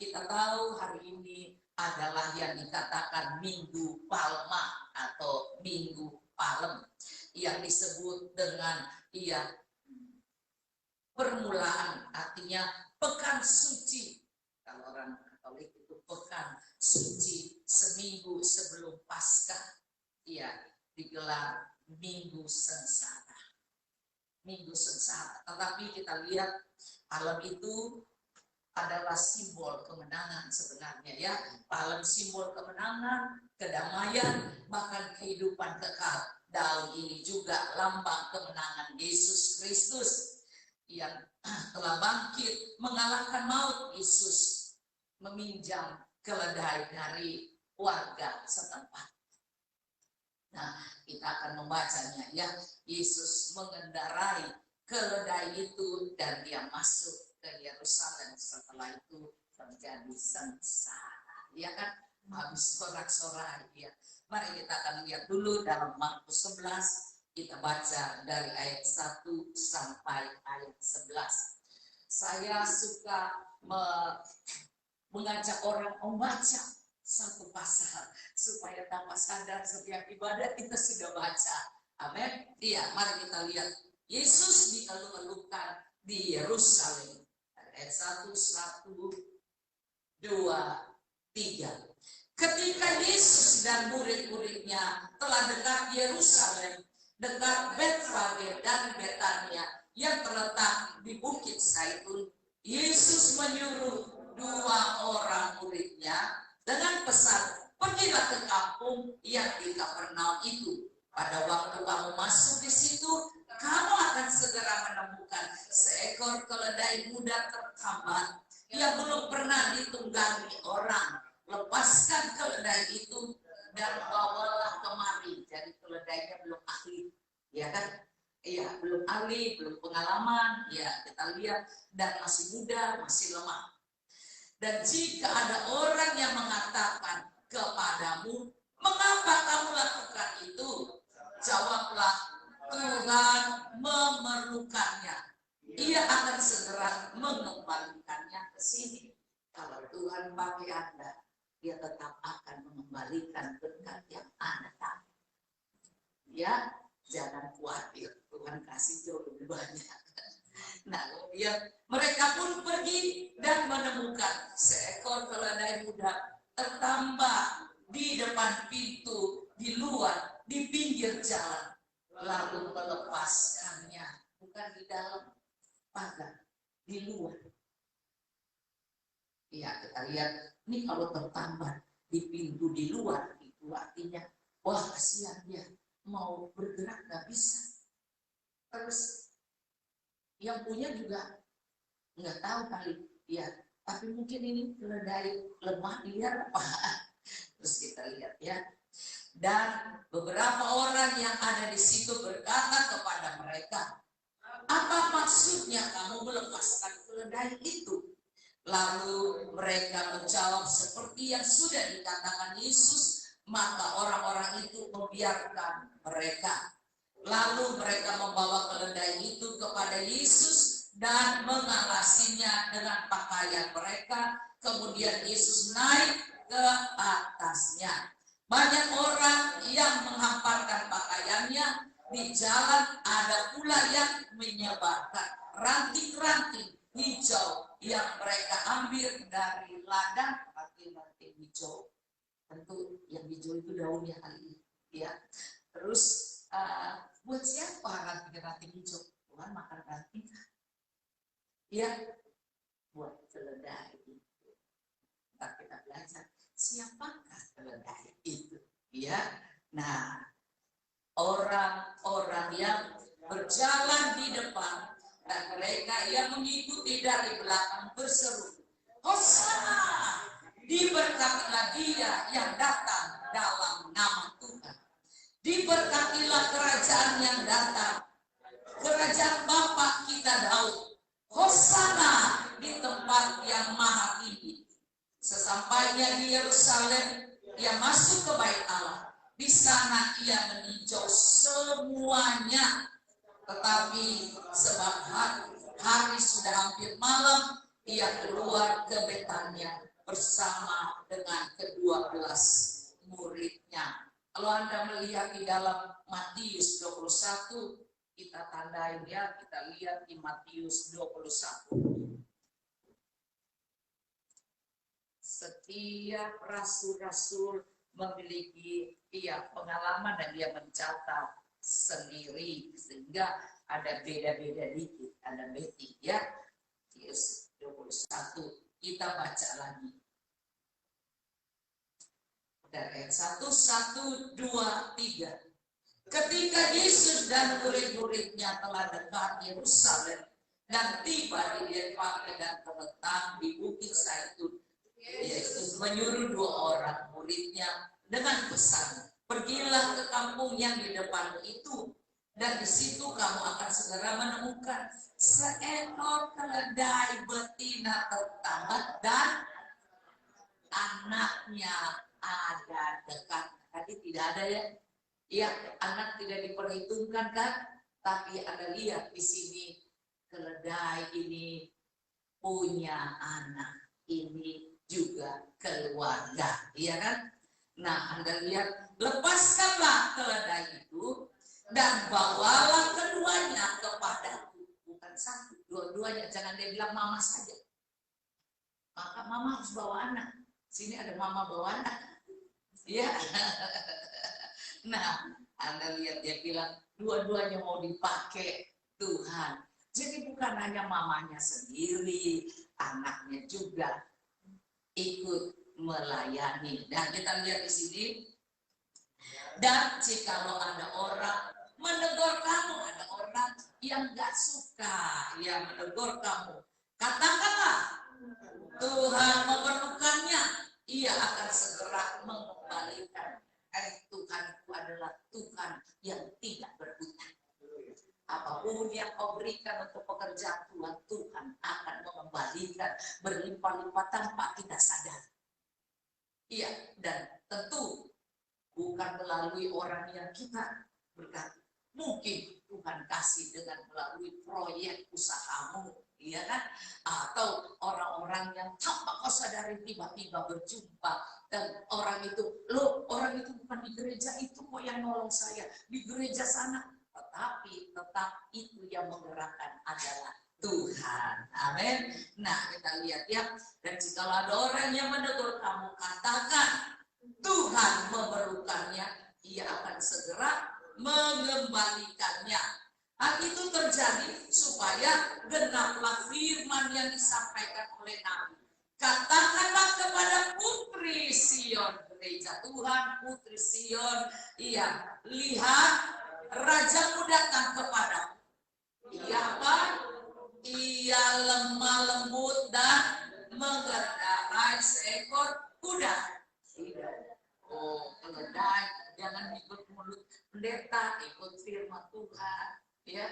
kita tahu hari ini adalah yang dikatakan Minggu Palma atau Minggu Palem, yang disebut dengan permulaan, artinya pekan suci. Kalau orang Katolik itu pekan suci seminggu sebelum Paskah, digelar Minggu Sengsara. Minggu Sengsara. Tetapi kita lihat Palem itu adalah simbol kemenangan sebenarnya, ya. Palem simbol kemenangan, kedamaian, bahkan kehidupan kekal. Daun ini juga lambang kemenangan Yesus Kristus yang telah bangkit mengalahkan maut. Yesus meminjam keledai dari warga setempat. Nah, kita akan membacanya, ya. Yesus mengendarai keledai itu dan dia masuk ke Yerusalem. Setelah itu terjadi sengsara, ya kan? Habis sorak-sorai, ya. Mari kita akan lihat dulu dalam Markus 11. Kita baca dari ayat 1 sampai ayat 11. Saya suka mengajak orang membaca satu pasal supaya tanpa sadar setiap ibadah kita sudah baca. Amin. Iya, mari kita lihat. Yesus dikeluh-keluhkan di Yerusalem. Ayat 1, 2, 3. Ketika Yesus dan murid-muridnya telah dekat Yerusalem, dekat Betfage dan Betania yang terletak di Bukit Zaitun, Yesus menyuruh 2 orang muridnya dengan pesan, pergilah ke kampung yang di Kapernaum itu. Pada waktu kamu masuk di situ, kamu akan segera menemukan seekor keledai muda tertambat yang belum pernah ditunggangi orang. Lepaskan keledai itu dan bawalah kemari. Jadi keledainya belum ahli, ya kan? Iya, belum ahli, belum pengalaman, ya kita lihat, dan masih muda, masih lemah. Dan jika ada orang yang mengatakan kepadamu, mengapa kamu lakukan itu? Jawablah, Tuhan memerlukannya. Ia akan segera mengembalikannya ke sini. Kalau Tuhan pakai Anda, dia tetap akan mengembalikan berkat yang Anda dapat. Ya, jangan khawatir, Tuhan kasih jauh lebih banyak. Nah, kemudian mereka pun pergi dan menemukan seekor keledai muda tertambak di depan pintu, di luar, di pinggir jalan, lalu melepaskannya, bukan di dalam pagar, di luar. Ya, kita lihat ini kalau tertambat di pintu di luar, itu artinya wah kasihan dia, mau bergerak nggak bisa. Terus yang punya juga nggak tahu kali, ya. Tapi mungkin ini keledai lemah dia apa? Terus kita lihat, ya. Dan beberapa orang yang ada di situ berkata kepada mereka, apa maksudnya kamu melepaskan keledai itu? Lalu mereka menjawab seperti yang sudah dikatakan Yesus, maka orang-orang itu membiarkan mereka. Lalu mereka membawa keledai itu kepada Yesus dan mengalasinya dengan pakaian mereka. Kemudian Yesus naik ke atasnya. Banyak orang yang menghamparkan pakaiannya. Di jalan ada pula yang menyebarkan ranting-ranting hijau yang mereka ambil dari ladang. Ranting-ranting hijau, tentu yang hijau itu daunnya kali, ya. Terus buat siapa ranting-ranting hijau? Tuhan makan ranting, ya, buat keledai itu. Ntar kita belajar siapakah keledai itu, ya. Nah, orang-orang yang berjalan di depan dan mereka yang mengikuti dari belakang berseru, Hosana, diberkatilah dia yang datang dalam nama Tuhan. Diberkatilah kerajaan yang datang, kerajaan Bapa kita Daud. Hosana di tempat yang maha tinggi. Sesampainya di Yerusalem, ia masuk ke bait Allah. Di sana ia meninjau semuanya. Tetapi sebab hari sudah hampir malam, ia keluar ke Betania bersama dengan ke-12 muridnya. Kalau Anda melihat di dalam Matius 21, kita tandain ya, kita lihat di Matius 21. Setiap rasul-rasul memiliki pengalaman dan dia mencatat sendiri, sehingga ada beda-beda dikit, ada beti ya. Matius 21 kita baca lagi dari ayat 1, 1, 2, 3. Ketika Yesus dan murid-muridnya telah dekat Yerusalem dan tiba di Betfage dan terletak di Bukit Zaitun, Yesus menyuruh 2 orang muridnya dengan pesan, pergilah ke kampung yang di depan itu, dan di situ kamu akan segera menemukan seekor keledai betina tertambat dan anaknya ada dekat. Tadi tidak ada ya? Ya, anak tidak diperhitungkan kan? Tapi Anda lihat di sini keledai ini punya anak, ini juga keluarga, iya kan? Nah, Anda lihat, lepaskanlah keledai itu dan bawalah keduanya kepadaku. Bukan satu, dua-duanya. Jangan dia bilang mama saja. Maka mama harus bawa anak. Sini ada mama bawa anak. Ya. Nah, Anda lihat dia bilang dua-duanya mau dipakai Tuhan. Jadi bukan hanya mamanya sendiri, anaknya juga ikut melayani. Dan kita lihat di sini, dan jikalau ada orang menegur kamu, ada orang yang gak suka yang menegur kamu, katakanlah Tuhan memerlukannya, ia akan segera mengembalikan. Tuhanku adalah Tuhan yang tidak berhutang. Apapun yang kau berikan untuk pekerjaan Tuhan, Tuhan akan mengembalikan berlimpah-limpah tanpa kita sadar. Iya, dan tentu bukan melalui orang yang kita berkati. Mungkin Tuhan kasih dengan melalui proyek usahamu, iya kan? Atau orang-orang yang tanpa kau sadari tiba-tiba berjumpa, dan orang itu bukan di gereja itu kok yang nolong saya, di gereja sana. Tetapi tetap itu yang menggerakkan adalah Tuhan. Amin. Nah, kita lihat ya. Dan jika ada orang yang menegur kamu, katakan Tuhan memerlukannya, ia akan segera mengembalikannya. Hal itu terjadi supaya genaplah firman yang disampaikan oleh Nabi. Katakanlah kepada putri Sion, gereja Tuhan, putri Sion, iya, lihat rajamu datang kepadamu. Ia apa? Ia lemah lembut dan mengendarai seekor kuda. Oh, keledai, jangan ikut mulut pendeta, ikut firman Tuhan, ya.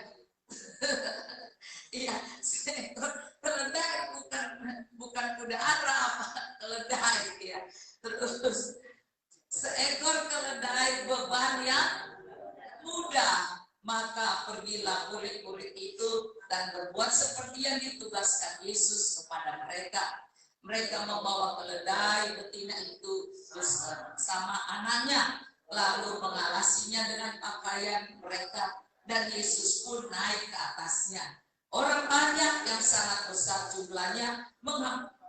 Iya, seekor keledai bukan kuda Arab, keledai, ya. Terus seekor keledai beban yang mudah, maka pergilah murid-murid itu dan berbuat seperti yang ditugaskan Yesus kepada mereka. Mereka membawa keledai betina itu bersama anaknya, lalu mengalasinya dengan pakaian mereka, dan Yesus pun naik ke atasnya. Orang banyak yang sangat besar jumlahnya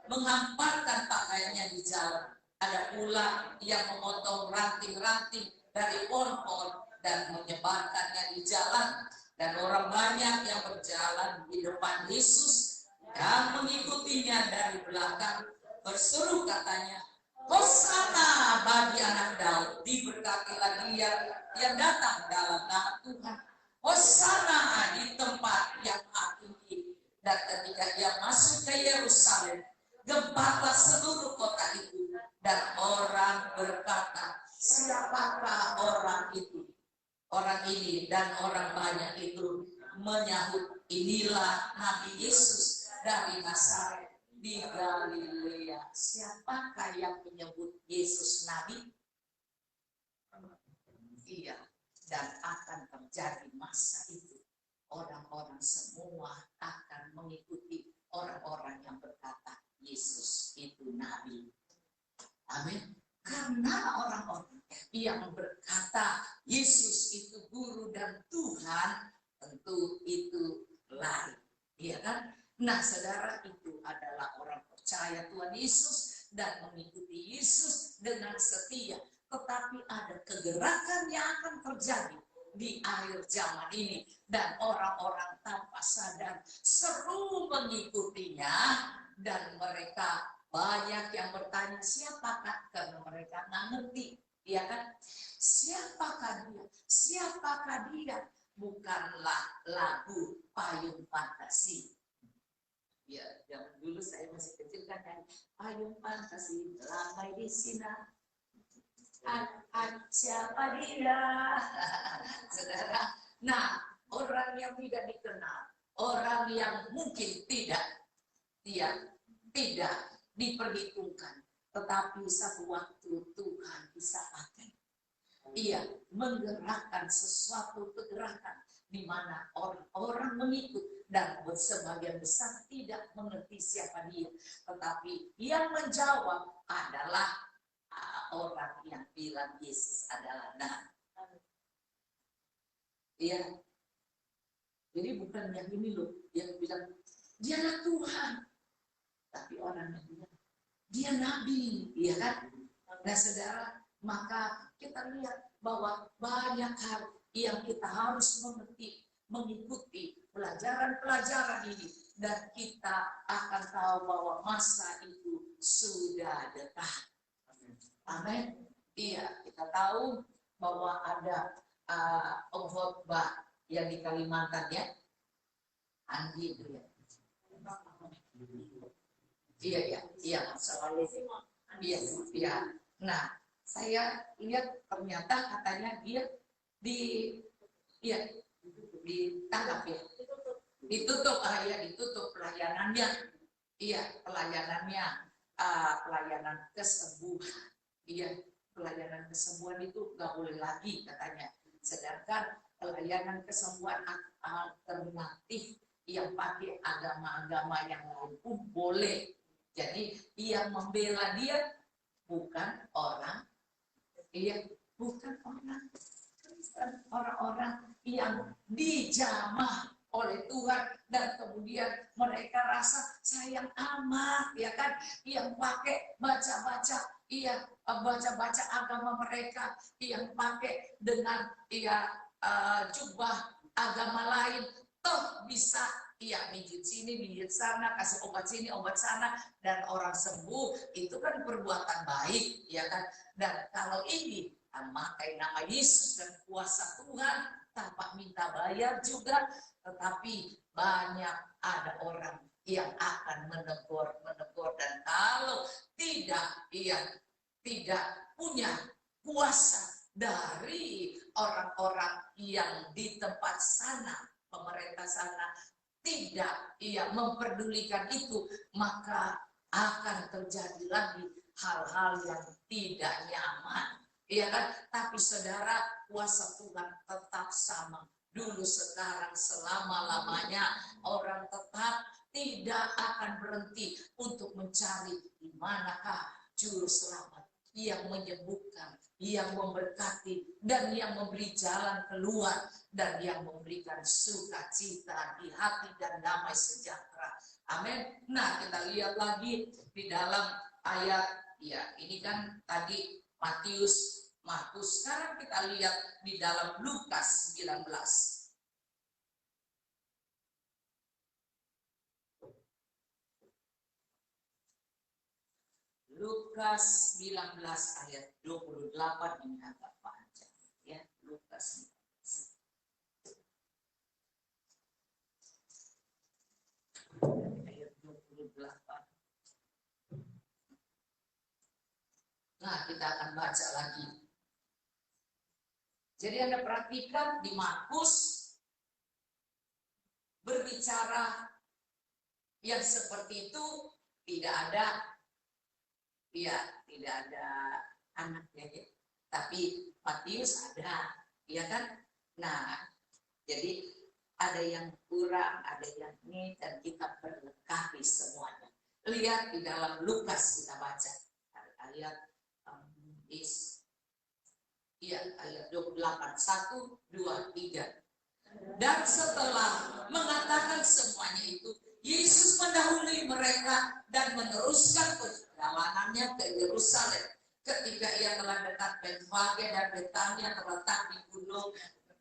menghamparkan pakaiannya di jalan. Ada pula yang memotong ranting-ranting dari pohon-pohon dan menyebarkannya di jalan. Dan orang banyak yang berjalan di depan Yesus dan mengikutinya dari belakang berseru katanya, Hosana bagi anak Daud, diberkatilah dia yang datang dalam nama Tuhan. Hosana di tempat yang tinggi. Dan ketika ia masuk ke Yerusalem, gemparlah seluruh kota itu, dan orang berkata, siapakah orang itu? Orang ini dan orang banyak itu menyahut, inilah Nabi Yesus dari Nazaret di Galilea. Siapakah yang menyebut Yesus Nabi? Iya, dan akan terjadi masa itu. Orang-orang semua akan mengikuti orang-orang yang berkata Yesus itu nabi. Amin. Karena orang-orang yang berkata Yesus itu guru dan Tuhan, tentu itu lain. Iya kan? Nah, saudara, itu adalah orang percaya Tuhan Yesus dan mengikuti Yesus dengan setia. Tetapi ada kegerakan yang akan terjadi di akhir zaman ini. Dan orang-orang tanpa sadar seru mengikutinya. Dan mereka banyak yang bertanya, siapakah? Karena mereka nggak ngerti. Ya kan? Siapakah dia? Siapakah dia? Bukanlah lagu Payung Fantasi. Ya, zaman dulu saya masih kecil kan, payung fantasi melambai di sinar. Siapa dia? Saudara, nah, orang yang tidak dikenal, orang yang mungkin tidak diperhitungkan, tetapi satu waktu Tuhan bisa pakai. Ia menggerakkan sesuatu kegerakan di mana orang-orang mengikut dan sebagian besar tidak mengerti siapa dia, tetapi yang menjawab adalah orang yang bilang Yesus adalah nabi. Iya. Jadi bukan yang ini loh yang bilang dialah Tuhan, tapi orang yang bilang dia nabi, iya kan? Nah, saudara, maka kita lihat bahwa banyak hal yang kita harus mengerti, mengikuti pelajaran-pelajaran ini, dan kita akan tahu bahwa masa itu sudah dekat. Amin. Iya, kita tahu bahwa ada pengkhotbah yang di Kalimantan ya, Andi itu ya. Iya, selalu. Iya. Nah, saya lihat ternyata katanya dia ditangkap ya, ditutup pelayanannya, pelayanan kesembuhan, pelayanan kesembuhan itu nggak boleh lagi katanya, sedangkan pelayanan kesembuhan alternatif yang pakai agama-agama yang lain pun boleh. Jadi yang membela dia bukan orang Kristen, orang-orang yang dijamah oleh Tuhan, dan kemudian mereka rasa sayang amat, ya kan, yang pakai baca-baca agama mereka, yang pakai dengan jubah agama lain, toh bisa mijit sini, mijit sana, kasih obat sini, obat sana, dan orang sembuh. Itu kan perbuatan baik, ya kan. Dan kalau ini memakai nama Yesus dan kuasa Tuhan tanpa minta bayar juga, tetapi banyak ada orang yang akan menegur, dan kalau tidak punya kuasa dari orang-orang yang di tempat sana, pemerintah sana tidak memperdulikan itu, maka akan terjadi lagi hal-hal yang tidak nyaman, ya kan? Tapi saudara, kuasa Tuhan tetap sama, dulu, sekarang, selama-lamanya. Orang tetap tidak akan berhenti untuk mencari di manakah juru selamat yang menyembuhkan, yang memberkati, dan yang memberi jalan keluar, dan yang memberikan sukacita di hati dan damai sejahtera. Amin. Nah, kita lihat lagi di dalam ayat, ini kan tadi Matius, Markus. Sekarang kita lihat di dalam Lukas 19. Lukas 19 ayat 28, ini agak panjang ya. Lukas 19 ayat 28. Nah, kita akan baca lagi. Jadi Anda perhatikan di Markus berbicara yang seperti itu tidak ada anaknya ya. Tapi Matius ada, ya kan? Nah, jadi ada yang kurang, ada yang ini, dan kita berlengkapi semuanya. Lihat di dalam Lukas kita baca ayat ayat 28, 1, 2, 3. Dan setelah mengatakan semuanya itu, Yesus mendahului mereka dan meneruskan perjalanannya ke Yerusalem. Ketika ia telah dekat Betfage dan Betania terletak di gunung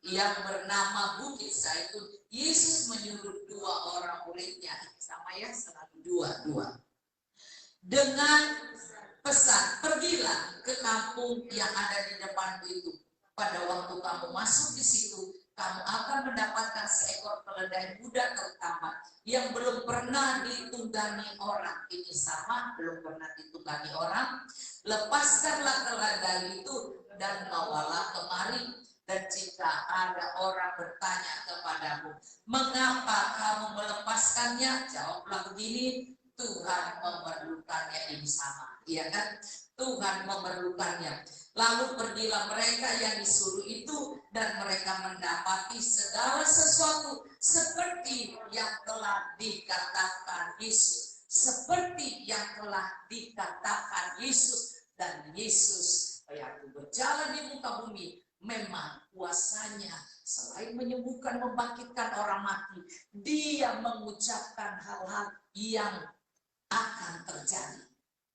yang bernama Bukit Zaitun, Yesus menyuruh 2 orang muridnya, sama ya, selalu 2 dengan pesan, pergilah ke kampung yang ada di depan itu. Pada waktu kamu masuk di situ, kamu akan mendapatkan seekor keledai muda terutama yang belum pernah ditunggangi orang. Ini sama, belum pernah ditunggangi orang. Lepaskanlah keledai itu dan bawalah kemari. Dan jika ada orang bertanya kepadamu, mengapa kamu melepaskannya? Jawablah begini, Tuhan memerlukannya. Ini sama, iya kan? Tuhan memerlukannya. Lalu pergilah mereka yang disuruh itu, dan mereka mendapati segala sesuatu seperti yang telah dikatakan Yesus. Seperti yang telah dikatakan Yesus. Dan Yesus yang berjalan di muka bumi, memang kuasanya selain menyembuhkan, membangkitkan orang mati, dia mengucapkan hal-hal yang akan terjadi.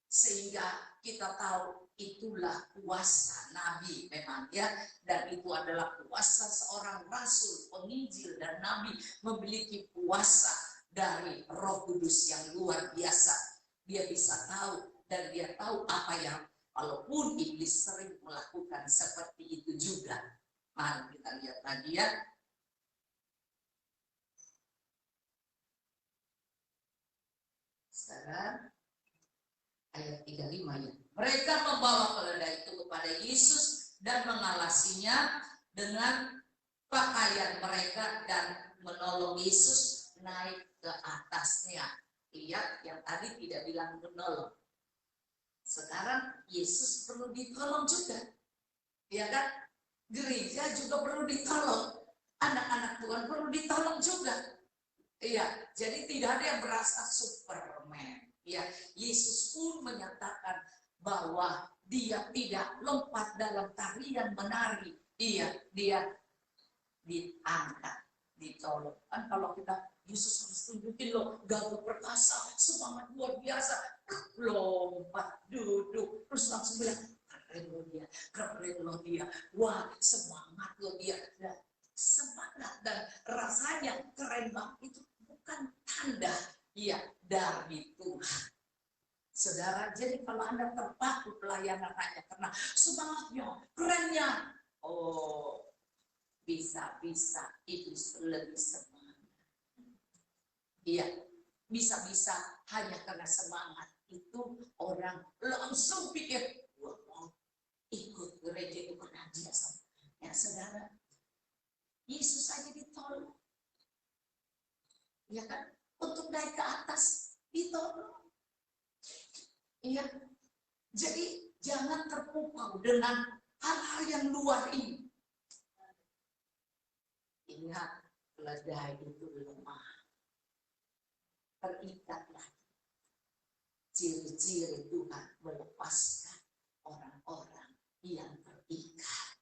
Sehingga kita tahu itulah kuasa Nabi memang ya. Dan itu adalah kuasa seorang rasul, penginjil dan Nabi, memiliki kuasa dari Roh Kudus yang luar biasa. Dia bisa tahu, dan dia tahu apa yang, walaupun iblis sering melakukan seperti itu juga. Mari kita lihat lagi ya. Sekarang ayat 35 ya. Mereka membawa keledai itu kepada Yesus dan mengalasinya dengan pakaian mereka dan menolong Yesus naik ke atasnya. Lihat, yang tadi tidak bilang menolong. Sekarang Yesus perlu ditolong juga. Ya kan? Gereja juga perlu ditolong. Anak-anak Tuhan perlu ditolong juga. Iya, jadi tidak ada yang berasa Superman. Ya, Yesus pun menyatakan bahwa dia tidak lompat dalam tarian menari. Iya, dia diangkat, ditolong. Kan kalau kita, Yesus harus tunjukin loh, gagah perkasa, semangat luar biasa, lompat, duduk, terus langsung bilang, keren loh dia, wah semangat loh dia. Dan semangat dan rasanya keren banget itu bukan tanda ya dari Tuhan. Saudara, jadi kalau Anda terpaku pelayanan hanya karena semangatnya, kerennya, oh bisa-bisa iblis lebih semangat. Iya, bisa-bisa hanya karena semangat itu orang langsung pikir, wah mau ikut gereja itu karena dia sama. Ya saudara, Yesus saja ditolong. Ya kan? Untuk naik ke atas ditolong. Iya. Jadi jangan terpukau dengan hal-hal yang luar ini. Ingat, keledai itu lemah. Terikatlah. Ciri-ciri Tuhan melepaskan orang-orang yang terikat.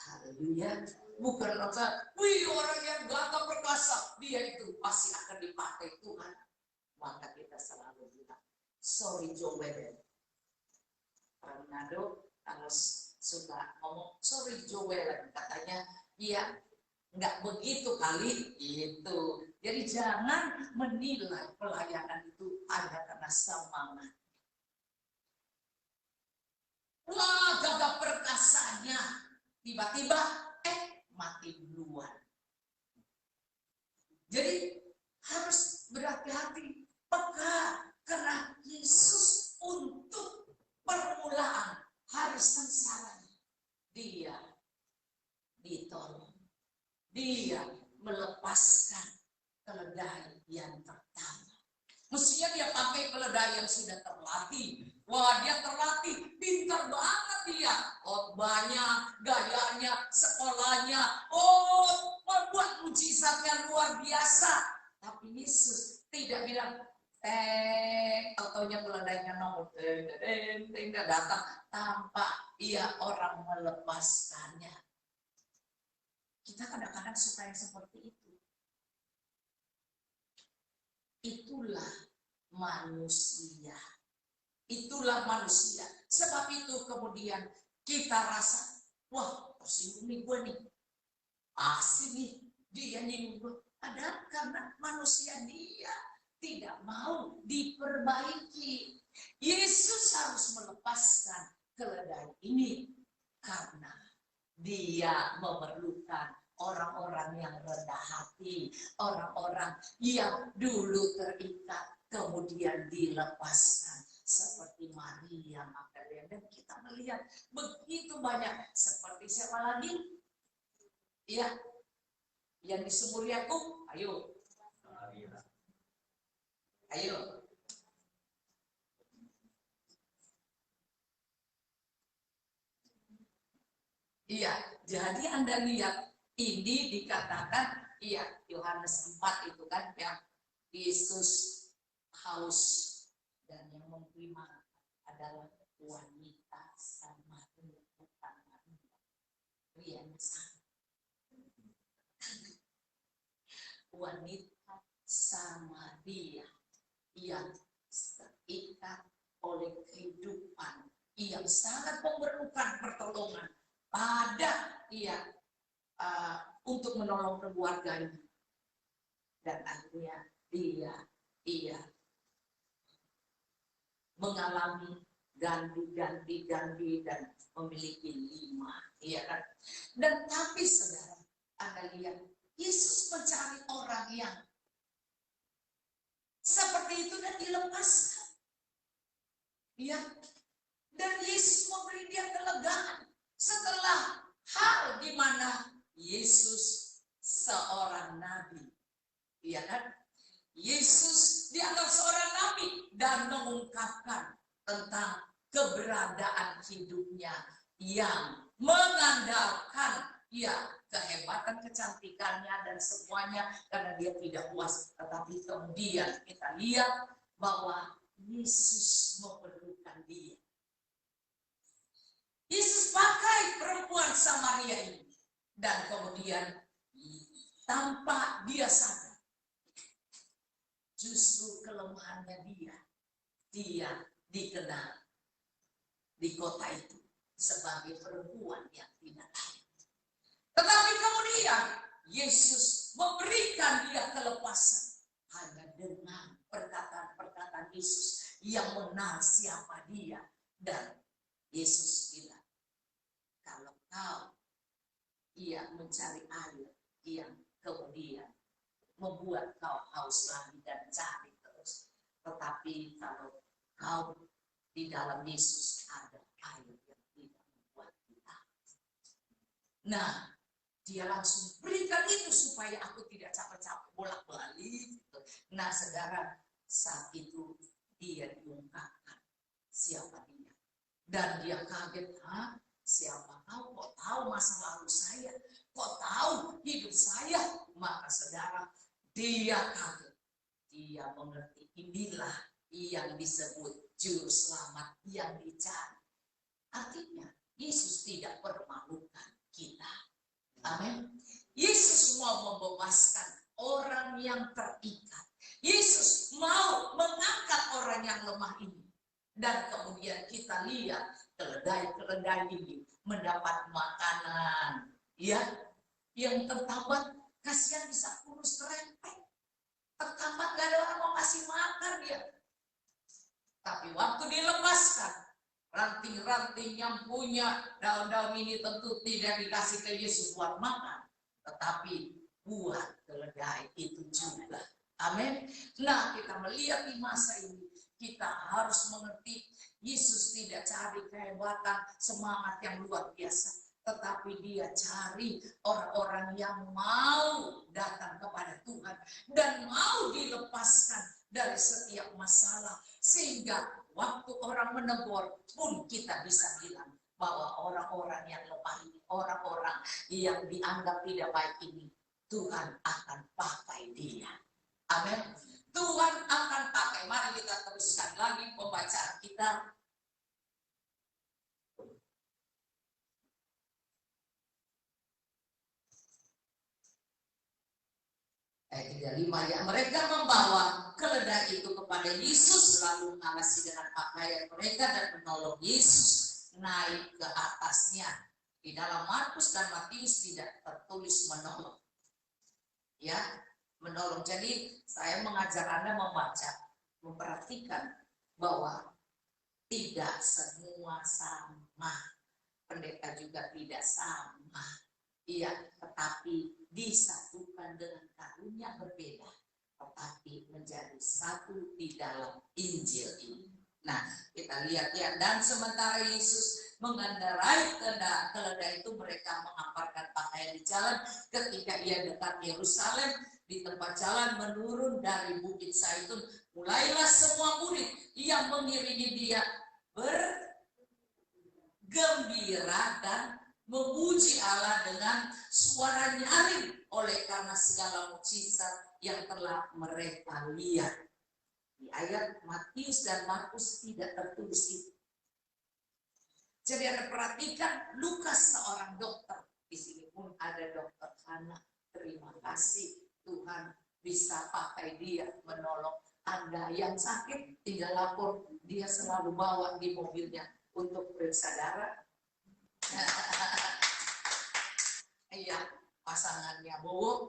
Haleluya. Bukan rasa, wih orang yang gagah perkasa, dia itu pasti akan dipakai Tuhan. Maka kita selalu bilang, sorry Joel. Orang Manado kalau suka ngomong, sorry Joel, katanya, iya nggak begitu kali itu. Jadi jangan menilai pelayanan itu hanya karena semangat. Wah gagah perkasanya, tiba-tiba mati duluan. Jadi harus berhati-hati, peka, karena Yesus untuk permulaan hari sengsaranya dia ditolong, dia melepaskan keledai yang pertama. Mestinya dia pakai keledai yang sudah terlatih. Wah, dia terlatih, pintar banget dia. Khotbahnya, gayanya, sekolahnya, membuat mujizatnya luar biasa. Tapi Yesus tidak bilang, ataunya keledainya nomor, tidak datang tanpa ia orang melepaskannya. Kita kadang-kadang suka yang seperti itu. Itulah manusia. Itulah manusia. Sebab itu kemudian kita rasa, wah, tersinggung nih gue nih. Asli nih, dia nyinggung gue. Padahal karena manusia dia tidak mau diperbaiki. Yesus harus melepaskan keledai ini karena dia memerlukan orang-orang yang rendah hati, orang-orang yang dulu terikat kemudian dilepaskan, seperti Maria Magdalena. Dan kita melihat begitu banyak, seperti siapa lagi? Ya, yang di sumur Yakub. Ayo. Iya, jadi Anda lihat ini dikatakan, iya, Yohanes 4 itu kan yang Yesus haus dan yang memberi makan adalah wanita Samaria, bukan Maria. Wanita Samaria yang terikat oleh kehidupan yang sangat memerlukan pertolongan pada untuk menolong keluarganya, dan akhirnya dia mengalami ganti dan memiliki 5, iya kan? Dan tapi saudara, Anda lihat Yesus mencari orang yang seperti itu dan dilepaskan, ya. Dan Yesus memberi dia kelegaan setelah hal di mana Yesus seorang nabi, iya kan? Yesus dianggap seorang nabi dan mengungkapkan tentang keberadaan hidupnya yang mengandalkan kehebatan, kecantikannya dan semuanya, karena dia tidak puas. Tetapi kemudian kita lihat bahwa Yesus memerlukan dia. Yesus pakai perempuan Samaria ini, dan kemudian tanpa dia sadar, justru kelemahannya dia dikenal di kota itu sebagai perempuan yang tidak layak. Tetapi kemudian Yesus memberikan dia kelepasan hanya dengan perkataan-perkataan Yesus yang mengenal siapa dia. Dan Yesus bilang, kalau kau mencari air yang kemudian membuat kau haus lagi dan cari terus, tetapi kalau kau di dalam Yesus ada air yang tidak membuat kita. Nah, dia langsung berikan itu supaya aku tidak capek-capek bolak-balik gitu. Nah, saudara, saat itu dia diungkapkan siapa dia, dan dia kaget, siapa kau? Kok tahu masa lalu saya? Kok tahu hidup saya? Maka saudara, dia kaget. Dia mengerti, inilah yang disebut juru selamat yang dicari. Artinya Yesus tidak permalukan kita. Amin. Yesus mau membebaskan orang yang terikat. Yesus mau mengangkat orang yang lemah ini. Dan kemudian kita lihat keledai ini mendapat makanan, yang tertambat. Kasihan bisa kurus terempet, tertambat gak ada orang mau kasih makan dia. Tapi waktu dilepaskan, ranting-ranting yang punya daun-daun ini tentu tidak dikasih ke Yesus buat makan, tetapi buat keledai itu juga. Amin. Nah, kita melihat di masa ini, kita harus mengerti Yesus tidak cari kehebatan, semangat yang luar biasa, tetapi dia cari orang-orang yang mau datang kepada Tuhan dan mau dilepaskan dari setiap masalah, sehingga waktu orang menegur pun kita bisa bilang bahwa orang-orang yang lemah ini, orang-orang yang dianggap tidak baik ini, Tuhan akan pakai dia. Amin. Tuhan akan pakai. Mari kita teruskan lagi pembacaan kita. Ayat 35 ya. Mereka membawa keledai itu kepada Yesus, lalu mengawasi dengan pakaian mereka dan menolong Yesus naik ke atasnya. Di dalam Markus dan Matius tidak tertulis menolong. Ya, menolong. Jadi saya mengajar Anda membaca, memperhatikan bahwa tidak semua sama. Pendeta juga tidak sama. Iya, tetapi disatukan dengan karunia berbeda, tetapi menjadi satu di dalam Injil ini. Nah, kita lihat ya, dan sementara Yesus mengendarai keledai itu, mereka menghamparkan pakaian di jalan. Ketika ia dekat Yerusalem, di tempat jalan menurun dari Bukit Zaitun, mulailah semua murid yang mengiringi dia bergembira dan memuji Allah dengan suara nyaring oleh karena segala mukjizat yang telah mereka lihat. Di ayat Matius dan Markus tidak tertulis itu. Jadi Anda perhatikan, Lukas seorang dokter. Di sini pun ada dokter Hana. Terima kasih Tuhan bisa pakai dia menolong Anda yang sakit. Tinggal lapor, dia selalu bawa di mobilnya untuk periksa darah. Iya, pasangannya Bu.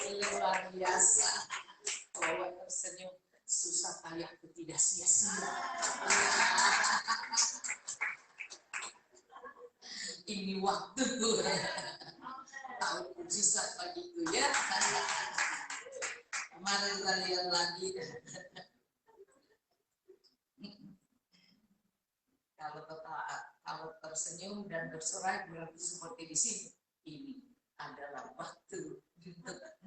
Luar biasa. Bahwa tersenyum, susah payah tidak sia-sia. Ini waktu tahu mujizat begitu ya. Mari kita lihat lagi. Kalau tersenyum dan bersorak berarti seperti di sini. Ini adalah waktu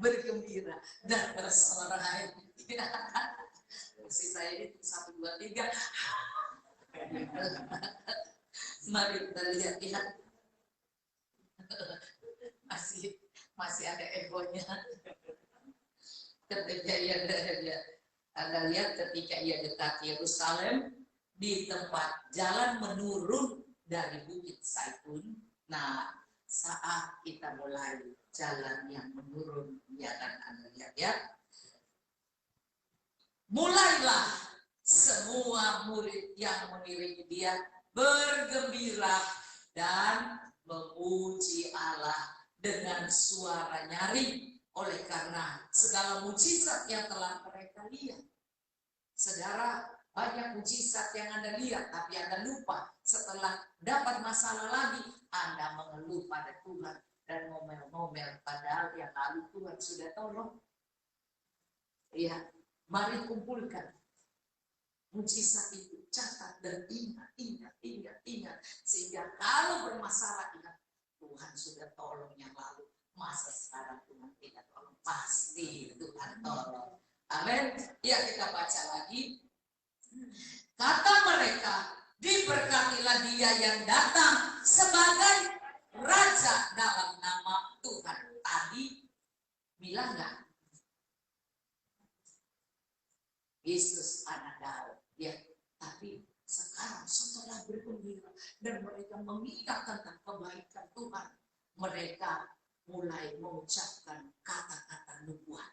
bergembira dan bersorak. Sisa ini 1, 2, 3. Mari kita lihat ya. Masih ada egonya. Ketika Anda lihat ketika ia dekat Yerusalem, di tempat jalan menurun dari Bukit Zaitun. Nah, saat kita mulai jalan yang menurun, ya kan Anda lihat ya. Mulailah semua murid yang mengiringi dia bergembira dan memuji Allah dengan suara nyaring oleh karena segala mukjizat yang telah mereka lihat. Saudara, banyak mukjizat yang Anda lihat, tapi Anda lupa. Setelah dapat masalah lagi, Anda mengeluh pada Tuhan dan ngomel-ngomel, padahal yang lalu Tuhan sudah tolong. Iya, mari kumpulkan mukjizat itu, catat dan ingat. Sehingga kalau bermasalah, ingat Tuhan sudah tolong yang lalu. Masa sekarang Tuhan tidak tolong? Pasti Tuhan tolong. Amin. Ya, kita baca lagi. Kata mereka, diberkatilah dia yang datang sebagai raja dalam nama Tuhan. Tadi bilang nggak? Yesus anak Daud. Ya, tapi sekarang setelah bergembira dan mereka mengingat tentang kebaikan Tuhan, mereka mulai mengucapkan kata-kata nubuat.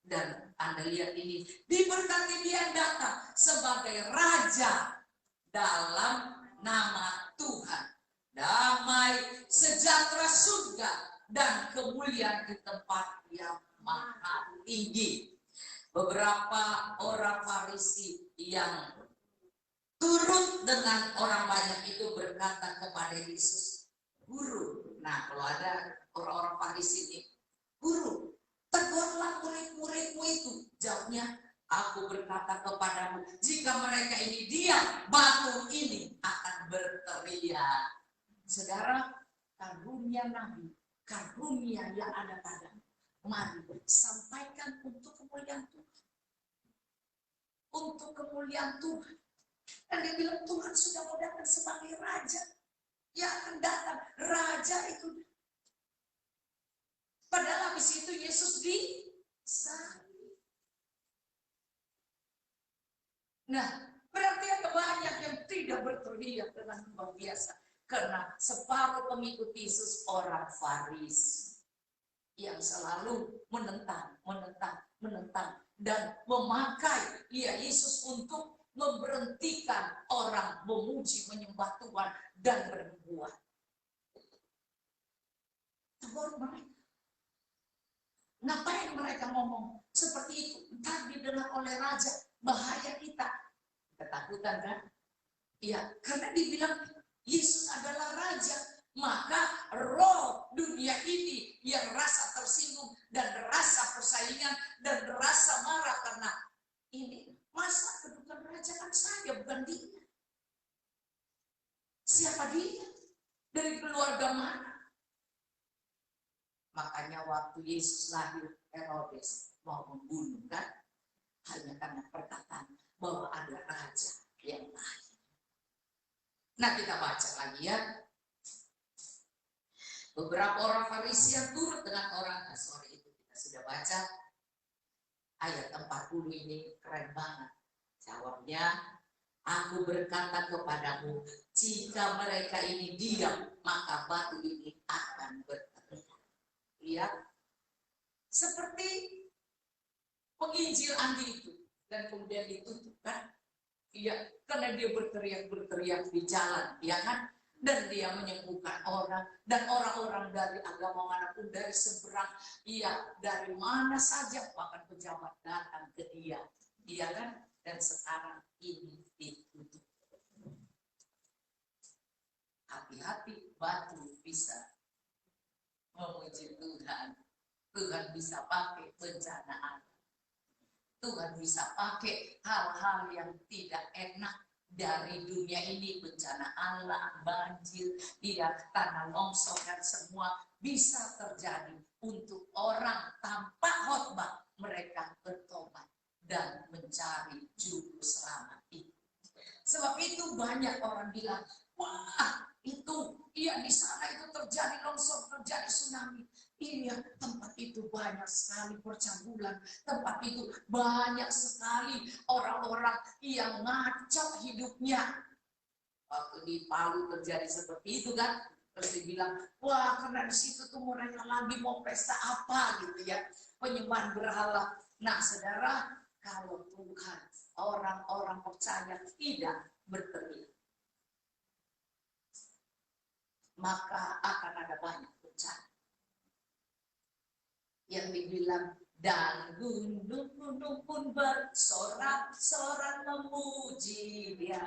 Dan Anda lihat ini, diberkati dia yang datang sebagai raja dalam nama Tuhan. Damai, sejahtera surga, dan kemuliaan di tempat yang maha tinggi. Beberapa orang Farisi yang turut dengan orang banyak itu berkata kepada Yesus, Guru. Nah, kalau ada orang-orang Farisi ini, Guru, tegurlah murid-muridmu itu. Jawabnya, aku berkata kepadamu, jika mereka ini diam, batu ini akan berteriak. Saudara, karunia Nabi, karunia yang ada padamu, mari sampaikan untuk kemuliaan Tuhan. untuk kemuliaan Tuhan. Dan dia bilang Tuhan sudah mau datang sebagai raja. Yang akan datang, raja itu. Padahal habis itu Yesus disalib. Nah, berarti ada banyak yang tidak berteriak dengan luar biasa. Karena separuh pengikut Yesus orang Farisi yang selalu menentang dan memakai Yesus untuk memberhentikan orang memuji, menyembah Tuhan dan bernubuat. Tegur mereka. Ngapain mereka ngomong seperti itu? Ntar didengar oleh raja, bahaya kita. Ketakutan kan? Iya, karena dibilang Yesus adalah raja, maka roh dunia ini yang rasa tersinggung dan rasa persaingan dan rasa marah karena ini masa kedudukan raja kan saya, bukan dia. Siapa dia? Dari keluarga mana? Makanya waktu Yesus lahir, Herodes mau membunuh kan? Hanya karena perkataan bahwa ada raja yang lahir. Nah, kita baca lagi ya. Beberapa orang Farisi yang turut dengan orang sore itu kita sudah baca. Ayat 40 ini keren banget. Jawabnya, aku berkata kepadamu, jika mereka ini diam, maka batu ini akan berteriak. Lihat, seperti penginjil Andi itu, dan kemudian ditutup kan? Iya, karena dia berteriak di jalan, ya kan? Dan dia menyembuhkan orang, dan orang-orang dari agama manapun, dari seberang, iya, dari mana saja, bahkan pejabat datang ke dia, iya kan? Dan sekarang ini ditutup. Hati-hati, batu bisa memuji Tuhan. Tuhan bisa pakai bencana alam. Tuhan bisa pakai hal-hal yang tidak enak dari dunia ini, bencana alam, banjir, tanah longsor, dan semua bisa terjadi untuk orang tanpa khotbah mereka bertobat dan mencari juru selamat itu. Sebab itu banyak orang bilang, wah itu, iya di sana itu terjadi longsor, terjadi tsunami. Iya, tempat itu banyak sekali percabulan. Tempat itu banyak sekali orang-orang yang ngaco hidupnya. Waktu di Palu terjadi seperti itu kan, terus dibilang, wah karena di situ tuh mereka lagi mau pesta apa gitu ya, penyembahan berhala. Nah saudara, kalau Tuhan, orang-orang percaya tidak berteriak, maka akan ada banyak bencana. Yang dibilang, dan gunung-gunung pun bersorak-sorak memuji Dia,